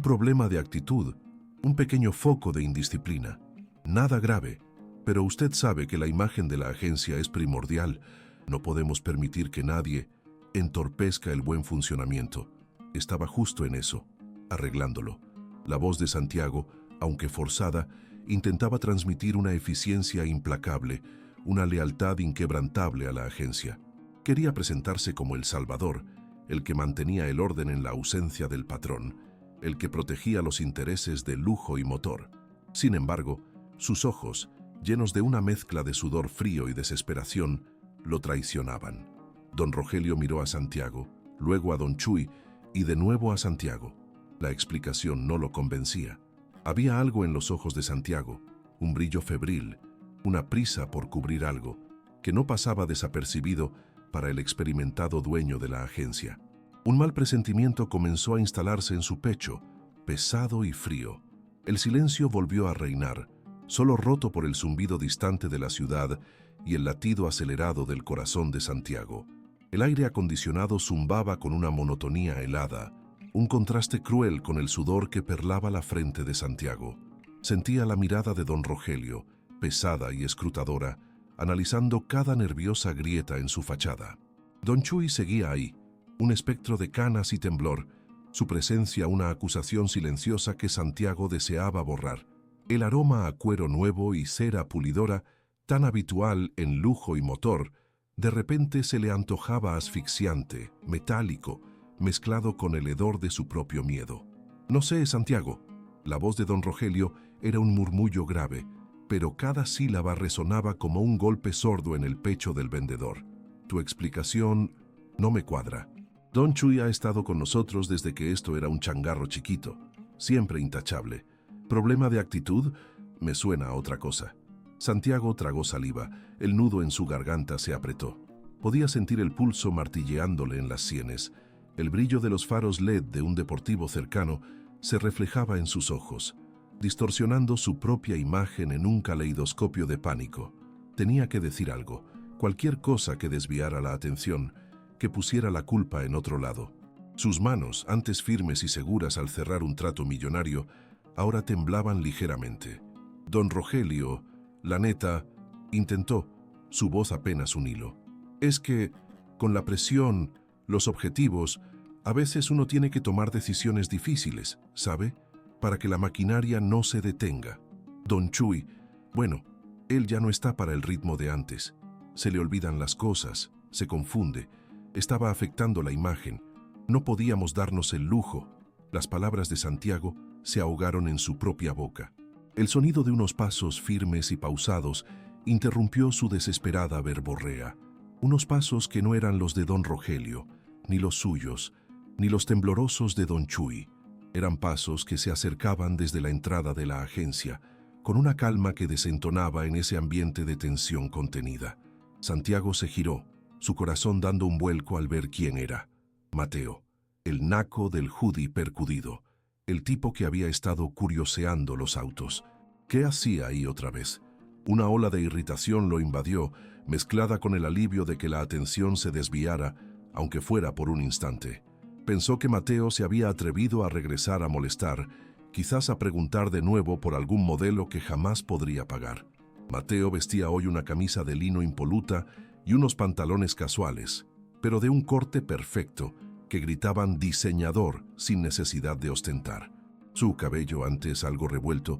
problema de actitud, un pequeño foco de indisciplina. Nada grave, pero usted sabe que la imagen de la agencia es primordial. No podemos permitir que nadie entorpezca el buen funcionamiento. Estaba justo en eso, arreglándolo. La voz de Santiago, aunque forzada, intentaba transmitir una eficiencia implacable, una lealtad inquebrantable a la agencia. Quería presentarse como el salvador, el que mantenía el orden en la ausencia del patrón, el que protegía los intereses de Lujo y Motor. Sin embargo, sus ojos, llenos de una mezcla de sudor frío y desesperación, lo traicionaban. Don Rogelio miró a Santiago, luego a don Chuy y de nuevo a Santiago. La explicación no lo convencía. Había algo en los ojos de Santiago, un brillo febril, una prisa por cubrir algo, que no pasaba desapercibido para el experimentado dueño de la agencia. Un mal presentimiento comenzó a instalarse en su pecho, pesado y frío. El silencio volvió a reinar, solo roto por el zumbido distante de la ciudad y el latido acelerado del corazón de Santiago. El aire acondicionado zumbaba con una monotonía helada, un contraste cruel con el sudor que perlaba la frente de Santiago. Sentía la mirada de don Rogelio, pesada y escrutadora, analizando cada nerviosa grieta en su fachada. Don Chuy seguía ahí, un espectro de canas y temblor, su presencia una acusación silenciosa que Santiago deseaba borrar. El aroma a cuero nuevo y cera pulidora, tan habitual en Lujo y Motor, de repente se le antojaba asfixiante, metálico, mezclado con el hedor de su propio miedo. «No sé, Santiago». La voz de don Rogelio era un murmullo grave, pero cada sílaba resonaba como un golpe sordo en el pecho del vendedor. «Tu explicación no me cuadra. Don Chuy ha estado con nosotros desde que esto era un changarro chiquito, siempre intachable. ¿Problema de actitud? Me suena a otra cosa». Santiago tragó saliva, el nudo en su garganta se apretó. Podía sentir el pulso martilleándole en las sienes. El brillo de los faros LED de un deportivo cercano se reflejaba en sus ojos, distorsionando su propia imagen en un caleidoscopio de pánico. Tenía que decir algo, cualquier cosa que desviara la atención, que pusiera la culpa en otro lado. Sus manos, antes firmes y seguras al cerrar un trato millonario, ahora temblaban ligeramente. Don Rogelio, la neta, intentó, su voz apenas un hilo. «Es que, con la presión, los objetivos, a veces uno tiene que tomar decisiones difíciles, ¿sabe? Para que la maquinaria no se detenga. Don Chuy, bueno, él ya no está para el ritmo de antes. Se le olvidan las cosas, se confunde. Estaba afectando la imagen. No podíamos darnos el lujo». Las palabras de Santiago se ahogaron en su propia boca. El sonido de unos pasos firmes y pausados interrumpió su desesperada verborrea. Unos pasos que no eran los de don Rogelio, ni los suyos, ni los temblorosos de don Chuy. Eran pasos que se acercaban desde la entrada de la agencia, con una calma que desentonaba en ese ambiente de tensión contenida. Santiago se giró, su corazón dando un vuelco al ver quién era. Mateo, el naco del hoodie percudido, el tipo que había estado curioseando los autos. ¿Qué hacía ahí otra vez? Una ola de irritación lo invadió, mezclada con el alivio de que la atención se desviara, aunque fuera por un instante. Pensó que Mateo se había atrevido a regresar a molestar, quizás a preguntar de nuevo por algún modelo que jamás podría pagar. Mateo vestía hoy una camisa de lino impoluta y unos pantalones casuales, pero de un corte perfecto, que gritaban diseñador sin necesidad de ostentar. Su cabello, antes algo revuelto,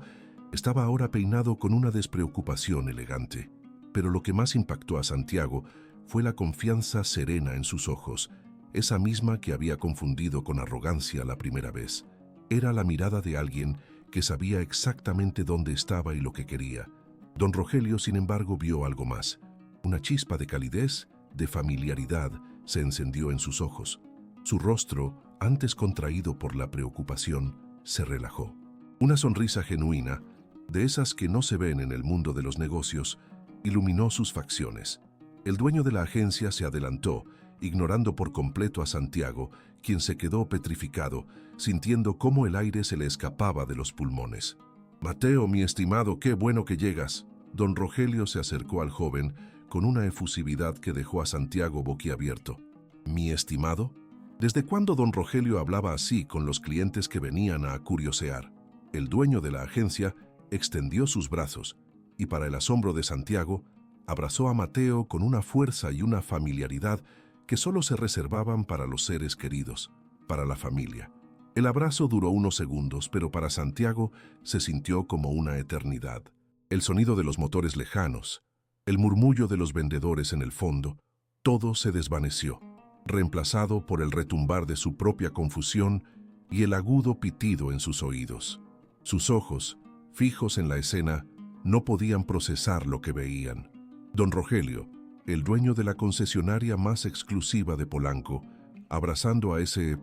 estaba ahora peinado con una despreocupación elegante. Pero lo que más impactó a Santiago fue la confianza serena en sus ojos, esa misma que había confundido con arrogancia la primera vez. Era la mirada de alguien que sabía exactamente dónde estaba y lo que quería. Don Rogelio, sin embargo, vio algo más. Una chispa de calidez, de familiaridad, se encendió en sus ojos. Su rostro, antes contraído por la preocupación, se relajó. Una sonrisa genuina, de esas que no se ven en el mundo de los negocios, iluminó sus facciones. El dueño de la agencia se adelantó, ignorando por completo a Santiago, quien se quedó petrificado, sintiendo cómo el aire se le escapaba de los pulmones. «Mateo, mi estimado, qué bueno que llegas». Don Rogelio se acercó al joven con una efusividad que dejó a Santiago boquiabierto. «¿Mi estimado?» ¿Desde cuándo don Rogelio hablaba así con los clientes que venían a curiosear? El dueño de la agencia extendió sus brazos y, para el asombro de Santiago, abrazó a Mateo con una fuerza y una familiaridad que solo se reservaban para los seres queridos, para la familia. El abrazo duró unos segundos, pero para Santiago se sintió como una eternidad. El sonido de los motores lejanos, el murmullo de los vendedores en el fondo, todo se desvaneció, reemplazado por el retumbar de su propia confusión y el agudo pitido en sus oídos. Sus ojos, fijos en la escena, no podían procesar lo que veían. Don Rogelio, el dueño de la concesionaria más exclusiva de Polanco, abrazando a ese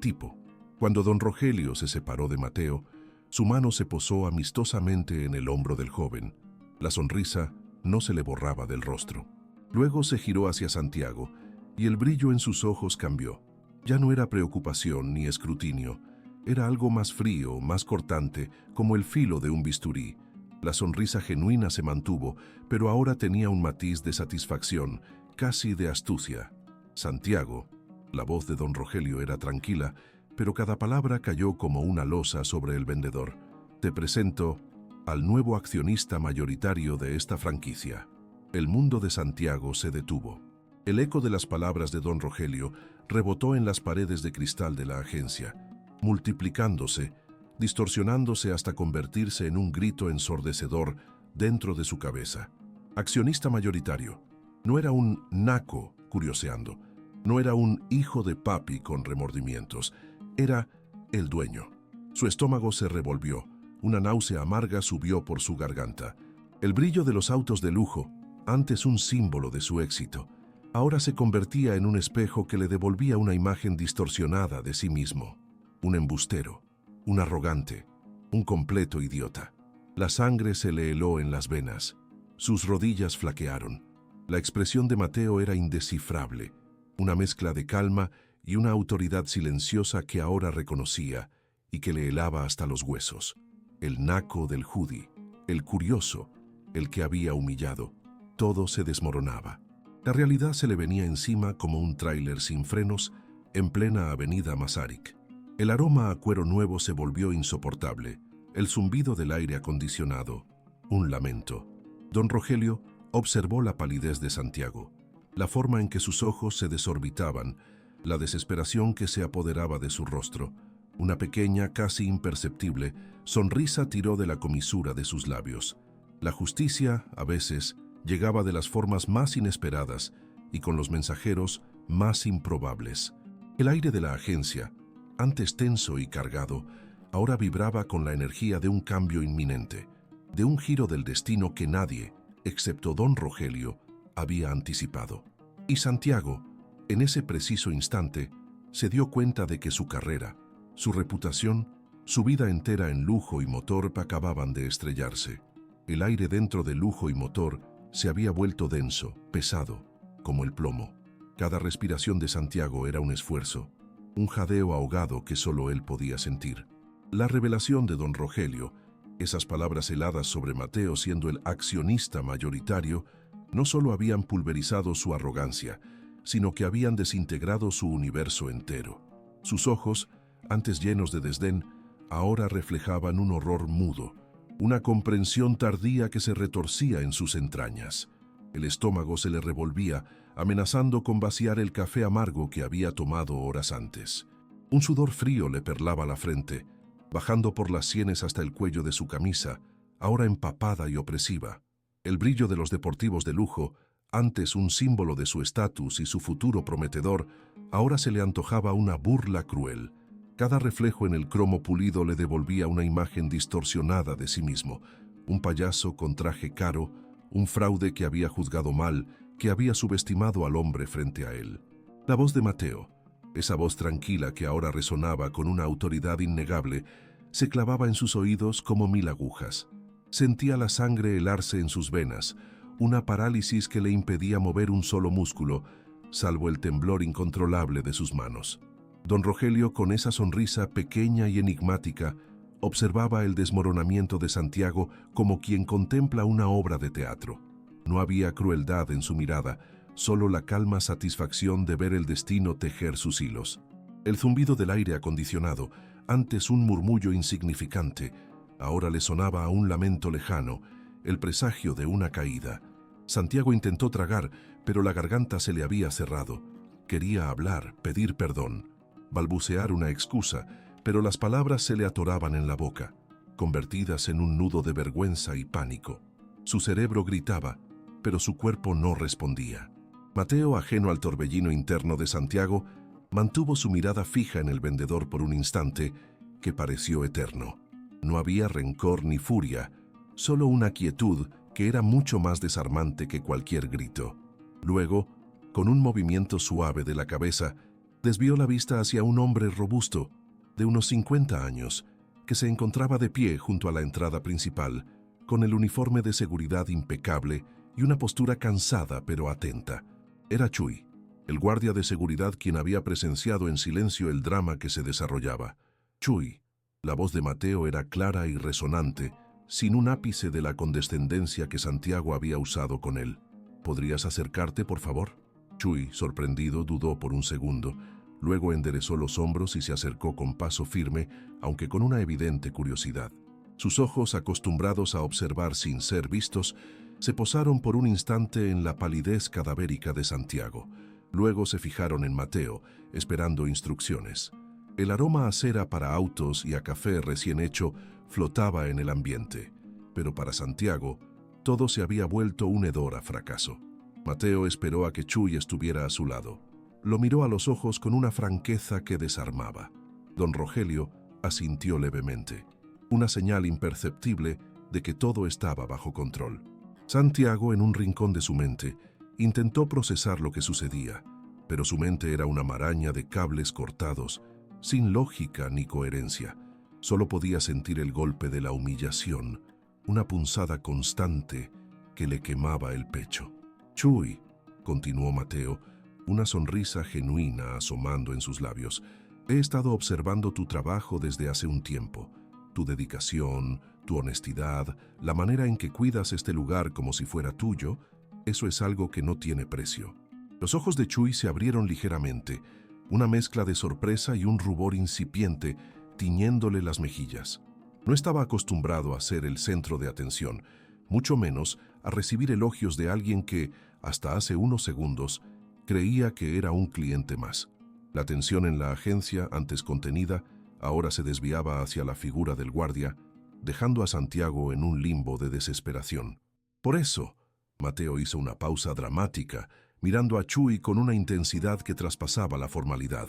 tipo. Cuando don Rogelio se separó de Mateo, su mano se posó amistosamente en el hombro del joven. La sonrisa no se le borraba del rostro. Luego se giró hacia Santiago, y el brillo en sus ojos cambió. Ya no era preocupación ni escrutinio, era algo más frío, más cortante, como el filo de un bisturí. La sonrisa genuina se mantuvo, pero ahora tenía un matiz de satisfacción, casi de astucia. Santiago, la voz de don Rogelio era tranquila, pero cada palabra cayó como una losa sobre el vendedor. Te presento al nuevo accionista mayoritario de esta franquicia. El mundo de Santiago se detuvo. El eco de las palabras de don Rogelio rebotó en las paredes de cristal de la agencia, multiplicándose, distorsionándose hasta convertirse en un grito ensordecedor dentro de su cabeza. Accionista mayoritario. No era un naco curioseando, no era un hijo de papi con remordimientos, era el dueño. Su estómago se revolvió, una náusea amarga subió por su garganta. El brillo de los autos de lujo, antes un símbolo de su éxito, ahora se convertía en un espejo que le devolvía una imagen distorsionada de sí mismo. Un embustero, un arrogante, un completo idiota. La sangre se le heló en las venas. Sus rodillas flaquearon. La expresión de Mateo era indescifrable, una mezcla de calma y una autoridad silenciosa que ahora reconocía y que le helaba hasta los huesos. El naco del hoodie, el curioso, el que había humillado. Todo se desmoronaba. La realidad se le venía encima como un tráiler sin frenos en plena avenida Masaryk. El aroma a cuero nuevo se volvió insoportable, el zumbido del aire acondicionado, un lamento. Don Rogelio observó la palidez de Santiago, la forma en que sus ojos se desorbitaban, la desesperación que se apoderaba de su rostro. Una pequeña, casi imperceptible, sonrisa tiró de la comisura de sus labios. La justicia, a veces, llegaba de las formas más inesperadas y con los mensajeros más improbables. El aire de la agencia, antes tenso y cargado, ahora vibraba con la energía de un cambio inminente, de un giro del destino que nadie, excepto don Rogelio, había anticipado. Y Santiago, en ese preciso instante, se dio cuenta de que su carrera, su reputación, Su vida entera en Lujo y Motor acababan de estrellarse. El aire dentro de Lujo y Motor se había vuelto denso, pesado, como el plomo. Cada respiración de Santiago era un esfuerzo, un jadeo ahogado que solo él podía sentir. La revelación de don Rogelio, esas palabras heladas sobre Mateo siendo el accionista mayoritario, no solo habían pulverizado su arrogancia, sino que habían desintegrado su universo entero. Sus ojos, antes llenos de desdén, ahora reflejaban un horror mudo, una comprensión tardía que se retorcía en sus entrañas. El estómago se le revolvía, amenazando con vaciar el café amargo que había tomado horas antes. Un sudor frío le perlaba la frente, bajando por las sienes hasta el cuello de su camisa, ahora empapada y opresiva. El brillo de los deportivos de lujo, antes un símbolo de su estatus y su futuro prometedor, ahora se le antojaba una burla cruel. Cada reflejo en el cromo pulido le devolvía una imagen distorsionada de sí mismo, un payaso con traje caro, un fraude que había juzgado mal, que había subestimado al hombre frente a él. La voz de Mateo, esa voz tranquila que ahora resonaba con una autoridad innegable, se clavaba en sus oídos como 1000 agujas. Sentía la sangre helarse en sus venas, una parálisis que le impedía mover un solo músculo, salvo el temblor incontrolable de sus manos. Don Rogelio, con esa sonrisa pequeña y enigmática, observaba el desmoronamiento de Santiago como quien contempla una obra de teatro. No había crueldad en su mirada, solo la calma satisfacción de ver el destino tejer sus hilos. El zumbido del aire acondicionado, antes un murmullo insignificante, ahora le sonaba a un lamento lejano, el presagio de una caída. Santiago intentó tragar, pero la garganta se le había cerrado. Quería hablar, pedir perdón, balbucear una excusa, pero las palabras se le atoraban en la boca, convertidas en un nudo de vergüenza y pánico. Su cerebro gritaba, pero su cuerpo no respondía. Mateo, ajeno al torbellino interno de Santiago, mantuvo su mirada fija en el vendedor por un instante que pareció eterno. No había rencor ni furia, solo una quietud que era mucho más desarmante que cualquier grito. Luego, con un movimiento suave de la cabeza, desvió la vista hacia un hombre robusto, de unos 50 años, que se encontraba de pie junto a la entrada principal, con el uniforme de seguridad impecable y una postura cansada pero atenta. Era Chuy, el guardia de seguridad quien había presenciado en silencio el drama que se desarrollaba. Chuy. La voz de Mateo era clara y resonante, sin un ápice de la condescendencia que Santiago había usado con él. ¿Podrías acercarte, por favor? Chuy, sorprendido, dudó por un segundo. Luego enderezó los hombros y se acercó con paso firme, aunque con una evidente curiosidad. Sus ojos, acostumbrados a observar sin ser vistos, se posaron por un instante en la palidez cadavérica de Santiago. Luego se fijaron en Mateo, esperando instrucciones. El aroma a cera para autos y a café recién hecho flotaba en el ambiente, pero para Santiago todo se había vuelto un hedor a fracaso. Mateo esperó a que Chuy estuviera a su lado. Lo miró a los ojos con una franqueza que desarmaba. Don Rogelio asintió levemente, una señal imperceptible de que todo estaba bajo control. Santiago, en un rincón de su mente, intentó procesar lo que sucedía, pero su mente era una maraña de cables cortados, sin lógica ni coherencia. Solo podía sentir el golpe de la humillación, una punzada constante que le quemaba el pecho. Chuy, continuó Mateo, una sonrisa genuina asomando en sus labios. He estado observando tu trabajo desde hace un tiempo. Tu dedicación, tu honestidad, la manera en que cuidas este lugar como si fuera tuyo, eso es algo que no tiene precio. Los ojos de Chuy se abrieron ligeramente, una mezcla de sorpresa y un rubor incipiente tiñéndole las mejillas. No estaba acostumbrado a ser el centro de atención, mucho menos a recibir elogios de alguien que, hasta hace unos segundos, creía que era un cliente más. La atención en la agencia, antes contenida, ahora se desviaba hacia la figura del guardia, dejando a Santiago en un limbo de desesperación. Por eso, Mateo hizo una pausa dramática, mirando a Chuy con una intensidad que traspasaba la formalidad.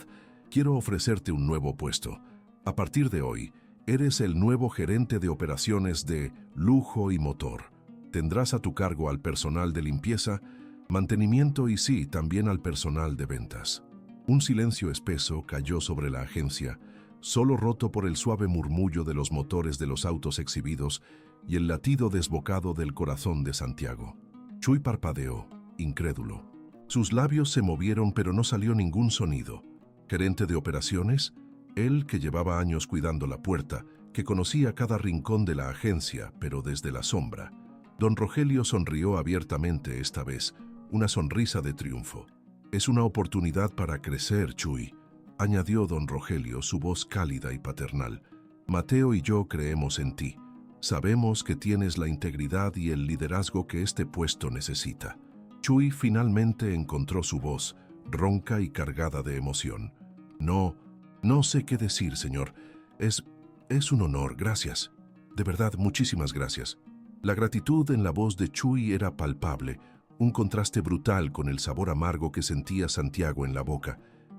Quiero ofrecerte un nuevo puesto. A partir de hoy, eres el nuevo gerente de operaciones de Lujo y Motor. Tendrás a tu cargo al personal de limpieza, mantenimiento y sí, también al personal de ventas. Un silencio espeso cayó sobre la agencia, solo roto por el suave murmullo de los motores de los autos exhibidos y el latido desbocado del corazón de Santiago. Chuy parpadeó, incrédulo. Sus labios se movieron, pero no salió ningún sonido. Gerente de operaciones, él que llevaba años cuidando la puerta, que conocía cada rincón de la agencia, pero desde la sombra. Don Rogelio sonrió abiertamente esta vez, una sonrisa de triunfo. «Es una oportunidad para crecer, Chuy», añadió don Rogelio, su voz cálida y paternal. «Mateo y yo creemos en ti. Sabemos que tienes la integridad y el liderazgo que este puesto necesita». Chuy finalmente encontró su voz, ronca y cargada de emoción. No sé qué decir, señor. Es un honor, gracias. De verdad, muchísimas gracias». La gratitud en la voz de Chuy era palpable, un contraste brutal con el sabor amargo que sentía Santiago en la boca.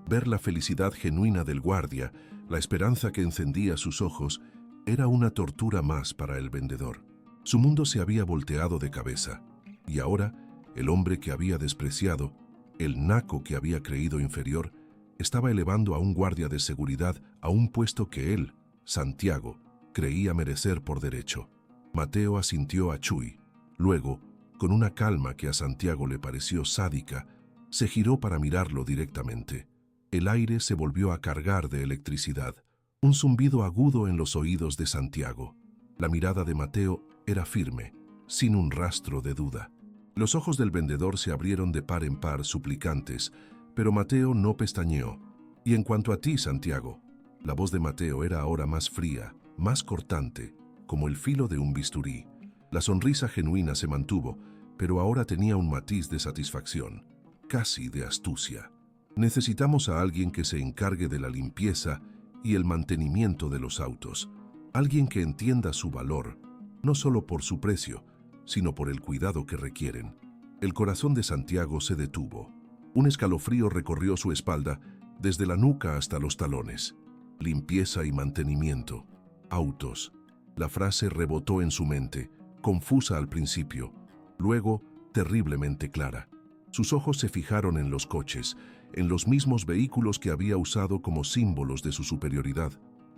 Ver la felicidad genuina del guardia, la esperanza que encendía sus ojos, era una tortura más para el vendedor. Su mundo se había volteado de cabeza, y ahora, el hombre que había despreciado, el naco que había creído inferior, estaba elevando a un guardia de seguridad a un puesto que él, Santiago, creía merecer por derecho. Mateo asintió a Chuy. Luego, con una calma que a Santiago le pareció sádica, se giró para mirarlo directamente. El aire se volvió a cargar de electricidad, un zumbido agudo en los oídos de Santiago. La mirada de Mateo era firme, sin un rastro de duda. Los ojos del vendedor se abrieron de par en par, suplicantes, pero Mateo no pestañeó. «Y en cuanto a ti, Santiago», la voz de Mateo era ahora más fría, más cortante, como el filo de un bisturí. La sonrisa genuina se mantuvo, pero ahora tenía un matiz de satisfacción, casi de astucia. «Necesitamos a alguien que se encargue de la limpieza y el mantenimiento de los autos. Alguien que entienda su valor, no solo por su precio, sino por el cuidado que requieren». El corazón de Santiago se detuvo. Un escalofrío recorrió su espalda, desde la nuca hasta los talones. Limpieza y mantenimiento. Autos. La frase rebotó en su mente, confusa al principio, luego terriblemente clara. Sus ojos se fijaron en los coches, en los mismos vehículos que había usado como símbolos de su superioridad.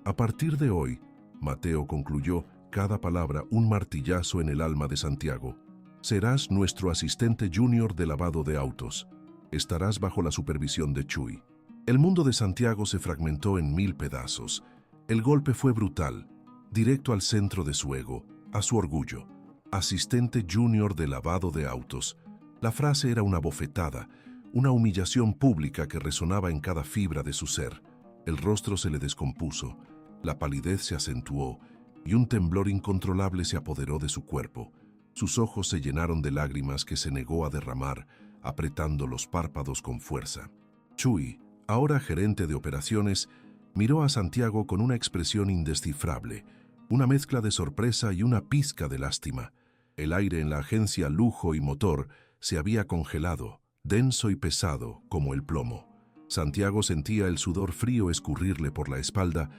«A partir de hoy», Mateo concluyó, cada palabra un martillazo en el alma de Santiago, «serás nuestro asistente junior de lavado de autos. Estarás bajo la supervisión de Chuy». El mundo de Santiago se fragmentó en 1000 pedazos. El golpe fue brutal, directo al centro de su ego, a su orgullo. Asistente junior de lavado de autos. La frase era una bofetada, una humillación pública que resonaba en cada fibra de su ser. El rostro se le descompuso, la palidez se acentuó y un temblor incontrolable se apoderó de su cuerpo. Sus ojos se llenaron de lágrimas que se negó a derramar, apretando los párpados con fuerza. Chuy, ahora gerente de operaciones, miró a Santiago con una expresión indescifrable, una mezcla de sorpresa y una pizca de lástima. El aire en la agencia Lujo y Motor se había congelado, denso y pesado como el plomo. Santiago sentía el sudor frío escurrirle por la espalda,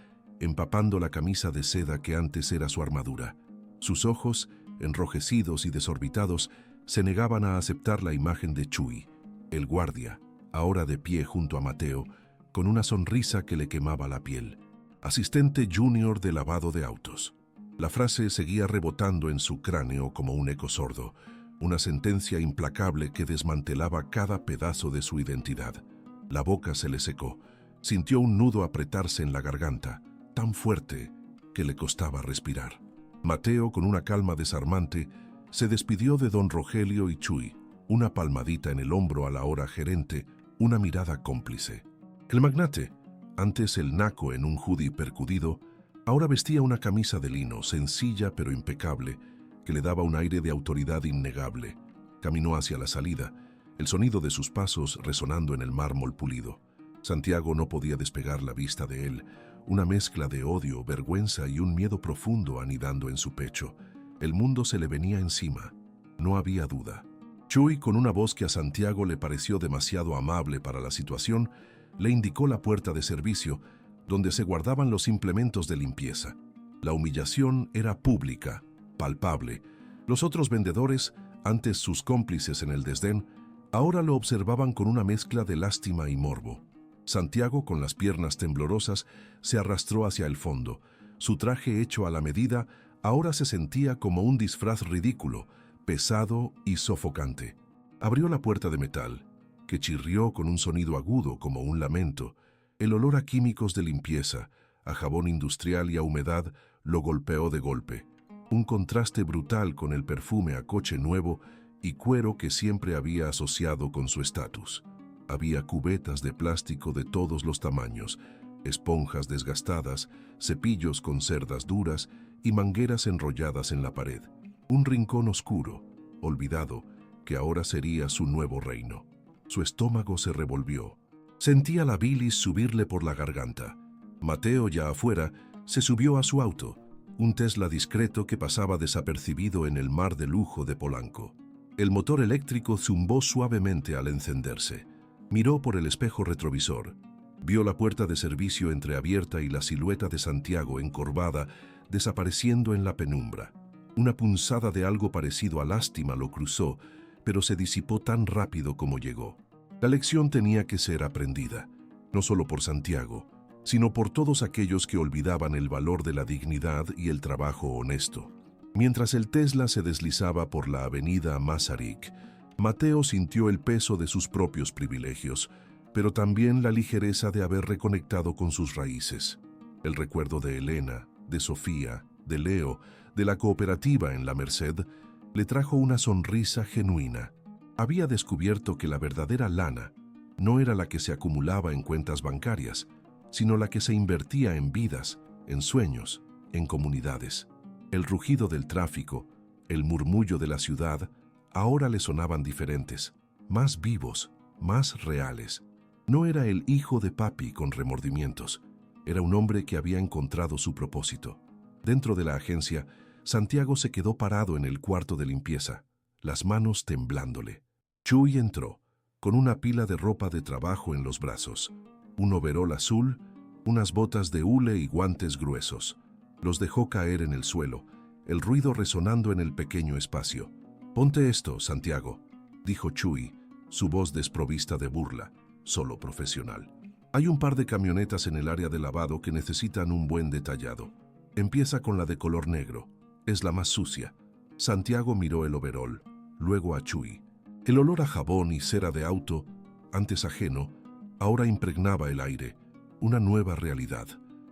empapando la camisa de seda que antes era su armadura. Sus ojos, enrojecidos y desorbitados, se negaban a aceptar la imagen de Chuy, el guardia, ahora de pie junto a Mateo, con una sonrisa que le quemaba la piel. Asistente junior de lavado de autos. La frase seguía rebotando en su cráneo como un eco sordo, una sentencia implacable que desmantelaba cada pedazo de su identidad. La boca se le secó, sintió un nudo apretarse en la garganta, tan fuerte que le costaba respirar. Mateo, con una calma desarmante, se despidió de don Rogelio y Chuy, una palmadita en el hombro a la hora gerente, una mirada cómplice. El magnate, antes el naco en un hoodie percudido, ahora vestía una camisa de lino, sencilla pero impecable, que le daba un aire de autoridad innegable. Caminó hacia la salida, el sonido de sus pasos resonando en el mármol pulido. Santiago no podía despegar la vista de él, una mezcla de odio, vergüenza y un miedo profundo anidando en su pecho. El mundo se le venía encima, no había duda. Chuy, con una voz que a Santiago le pareció demasiado amable para la situación, le indicó la puerta de servicio, donde se guardaban los implementos de limpieza. La humillación era pública, palpable. Los otros vendedores, antes sus cómplices en el desdén, ahora lo observaban con una mezcla de lástima y morbo. Santiago, con las piernas temblorosas, se arrastró hacia el fondo. Su traje hecho a la medida ahora se sentía como un disfraz ridículo, pesado y sofocante. Abrió la puerta de metal, que chirrió con un sonido agudo como un lamento. El olor a químicos de limpieza, a jabón industrial y a humedad lo golpeó de golpe. Un contraste brutal con el perfume a coche nuevo y cuero que siempre había asociado con su estatus. Había cubetas de plástico de todos los tamaños, esponjas desgastadas, cepillos con cerdas duras y mangueras enrolladas en la pared. Un rincón oscuro, olvidado, que ahora sería su nuevo reino. Su estómago se revolvió. Sentía la bilis subirle por la garganta. Mateo, ya afuera, se subió a su auto, un Tesla discreto que pasaba desapercibido en el mar de lujo de Polanco. El motor eléctrico zumbó suavemente al encenderse. Miró por el espejo retrovisor. Vio la puerta de servicio entreabierta y la silueta de Santiago encorvada desapareciendo en la penumbra. Una punzada de algo parecido a lástima lo cruzó, pero se disipó tan rápido como llegó. La lección tenía que ser aprendida, no solo por Santiago, sino por todos aquellos que olvidaban el valor de la dignidad y el trabajo honesto. Mientras el Tesla se deslizaba por la avenida Masaryk, Mateo sintió el peso de sus propios privilegios, pero también la ligereza de haber reconectado con sus raíces. El recuerdo de Elena, de Sofía, de Leo, de la cooperativa en la Merced, le trajo una sonrisa genuina. Había descubierto que la verdadera lana no era la que se acumulaba en cuentas bancarias, sino la que se invertía en vidas, en sueños, en comunidades. El rugido del tráfico, el murmullo de la ciudad, ahora le sonaban diferentes, más vivos, más reales. No era el hijo de papi con remordimientos, era un hombre que había encontrado su propósito. Dentro de la agencia, Santiago se quedó parado en el cuarto de limpieza, las manos temblándole. Chuy entró, con una pila de ropa de trabajo en los brazos, un overol azul, unas botas de hule y guantes gruesos. Los dejó caer en el suelo, el ruido resonando en el pequeño espacio. «Ponte esto, Santiago», dijo Chuy, su voz desprovista de burla, solo profesional. «Hay un par de camionetas en el área de lavado que necesitan un buen detallado. Empieza con la de color negro, es la más sucia». Santiago miró el overol, luego a Chuy. El olor a jabón y cera de auto, antes ajeno, ahora impregnaba el aire, una nueva realidad.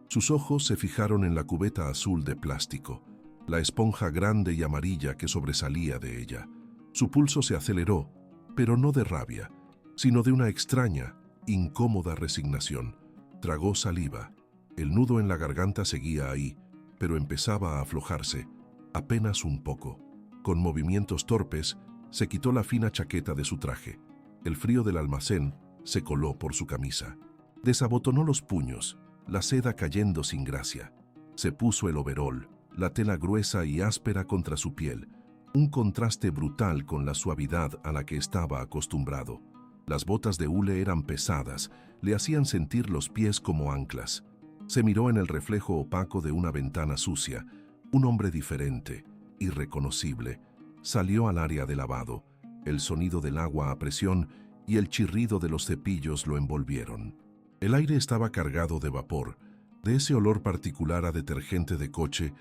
Sus ojos se fijaron en la cubeta azul de plástico, la esponja grande y amarilla que sobresalía de ella. Su pulso se aceleró, pero no de rabia, sino de una extraña, incómoda resignación. Tragó saliva. El nudo en la garganta seguía ahí, pero empezaba a aflojarse, apenas un poco. Con movimientos torpes, se quitó la fina chaqueta de su traje. El frío del almacén se coló por su camisa. Desabotonó los puños, la seda cayendo sin gracia. Se puso el overol, la tela gruesa y áspera contra su piel, un contraste brutal con la suavidad a la que estaba acostumbrado. Las botas de hule eran pesadas, le hacían sentir los pies como anclas. Se miró en el reflejo opaco de una ventana sucia. Un hombre diferente, irreconocible, salió al área de lavado. El sonido del agua a presión y el chirrido de los cepillos lo envolvieron. El aire estaba cargado de vapor, de ese olor particular a detergente de coche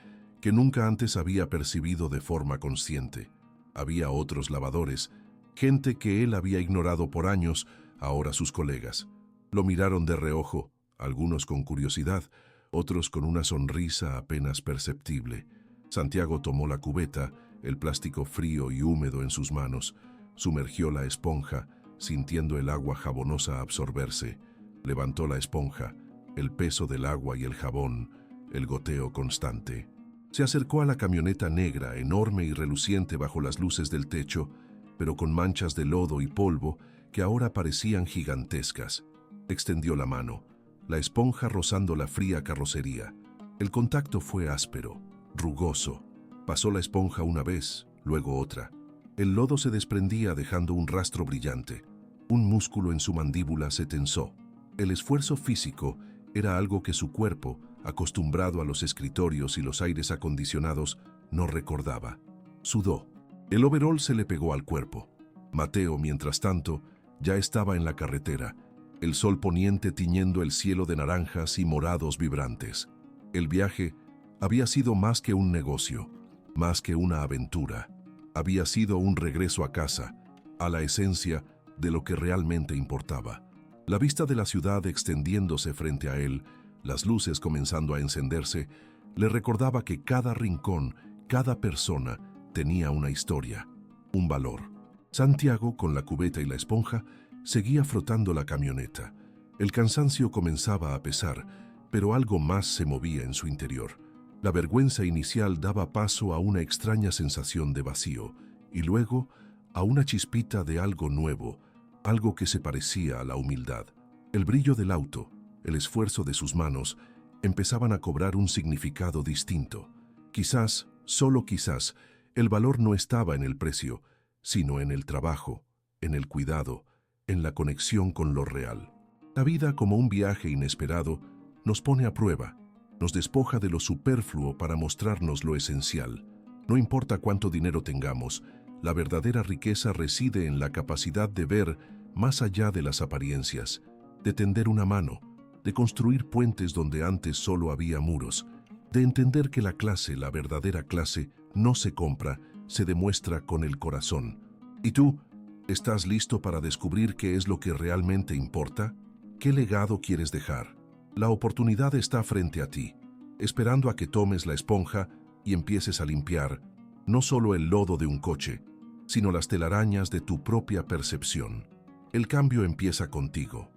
que nunca antes había percibido de forma consciente. Había otros lavadores, gente que él había ignorado por años, ahora sus colegas. Lo miraron de reojo, algunos con curiosidad, otros con una sonrisa apenas perceptible. Santiago tomó la cubeta, el plástico frío y húmedo en sus manos, sumergió la esponja, sintiendo el agua jabonosa absorberse. Levantó la esponja, el peso del agua y el jabón, el goteo constante. Se acercó a la camioneta negra, enorme y reluciente bajo las luces del techo, pero con manchas de lodo y polvo que ahora parecían gigantescas. Extendió la mano, la esponja rozando la fría carrocería. El contacto fue áspero, rugoso. Pasó la esponja una vez, luego otra. El lodo se desprendía dejando un rastro brillante. Un músculo en su mandíbula se tensó. El esfuerzo físico era algo que su cuerpo, acostumbrado a los escritorios y los aires acondicionados, no recordaba. Sudó. El overol se le pegó al cuerpo. Mateo, mientras tanto, ya estaba en la carretera, el sol poniente tiñendo el cielo de naranjas y morados vibrantes. El viaje había sido más que un negocio, más que una aventura. Había sido un regreso a casa, a la esencia de lo que realmente importaba. La vista de la ciudad extendiéndose frente a él, las luces comenzando a encenderse, le recordaba que cada rincón, cada persona, tenía una historia, un valor. Santiago, con la cubeta y la esponja, seguía frotando la camioneta. El cansancio comenzaba a pesar, pero algo más se movía en su interior. La vergüenza inicial daba paso a una extraña sensación de vacío, y luego a una chispita de algo nuevo, algo que se parecía a la humildad. El brillo del auto, el esfuerzo de sus manos, empezaban a cobrar un significado distinto. Quizás, solo quizás, el valor no estaba en el precio, sino en el trabajo, en el cuidado, en la conexión con lo real. La vida, como un viaje inesperado, nos pone a prueba, nos despoja de lo superfluo para mostrarnos lo esencial. No importa cuánto dinero tengamos, la verdadera riqueza reside en la capacidad de ver más allá de las apariencias, de tender una mano, de construir puentes donde antes solo había muros, de entender que la clase, la verdadera clase, no se compra, se demuestra con el corazón. ¿Y tú? ¿Estás listo para descubrir qué es lo que realmente importa? ¿Qué legado quieres dejar? La oportunidad está frente a ti, esperando a que tomes la esponja y empieces a limpiar no solo el lodo de un coche, sino las telarañas de tu propia percepción. El cambio empieza contigo.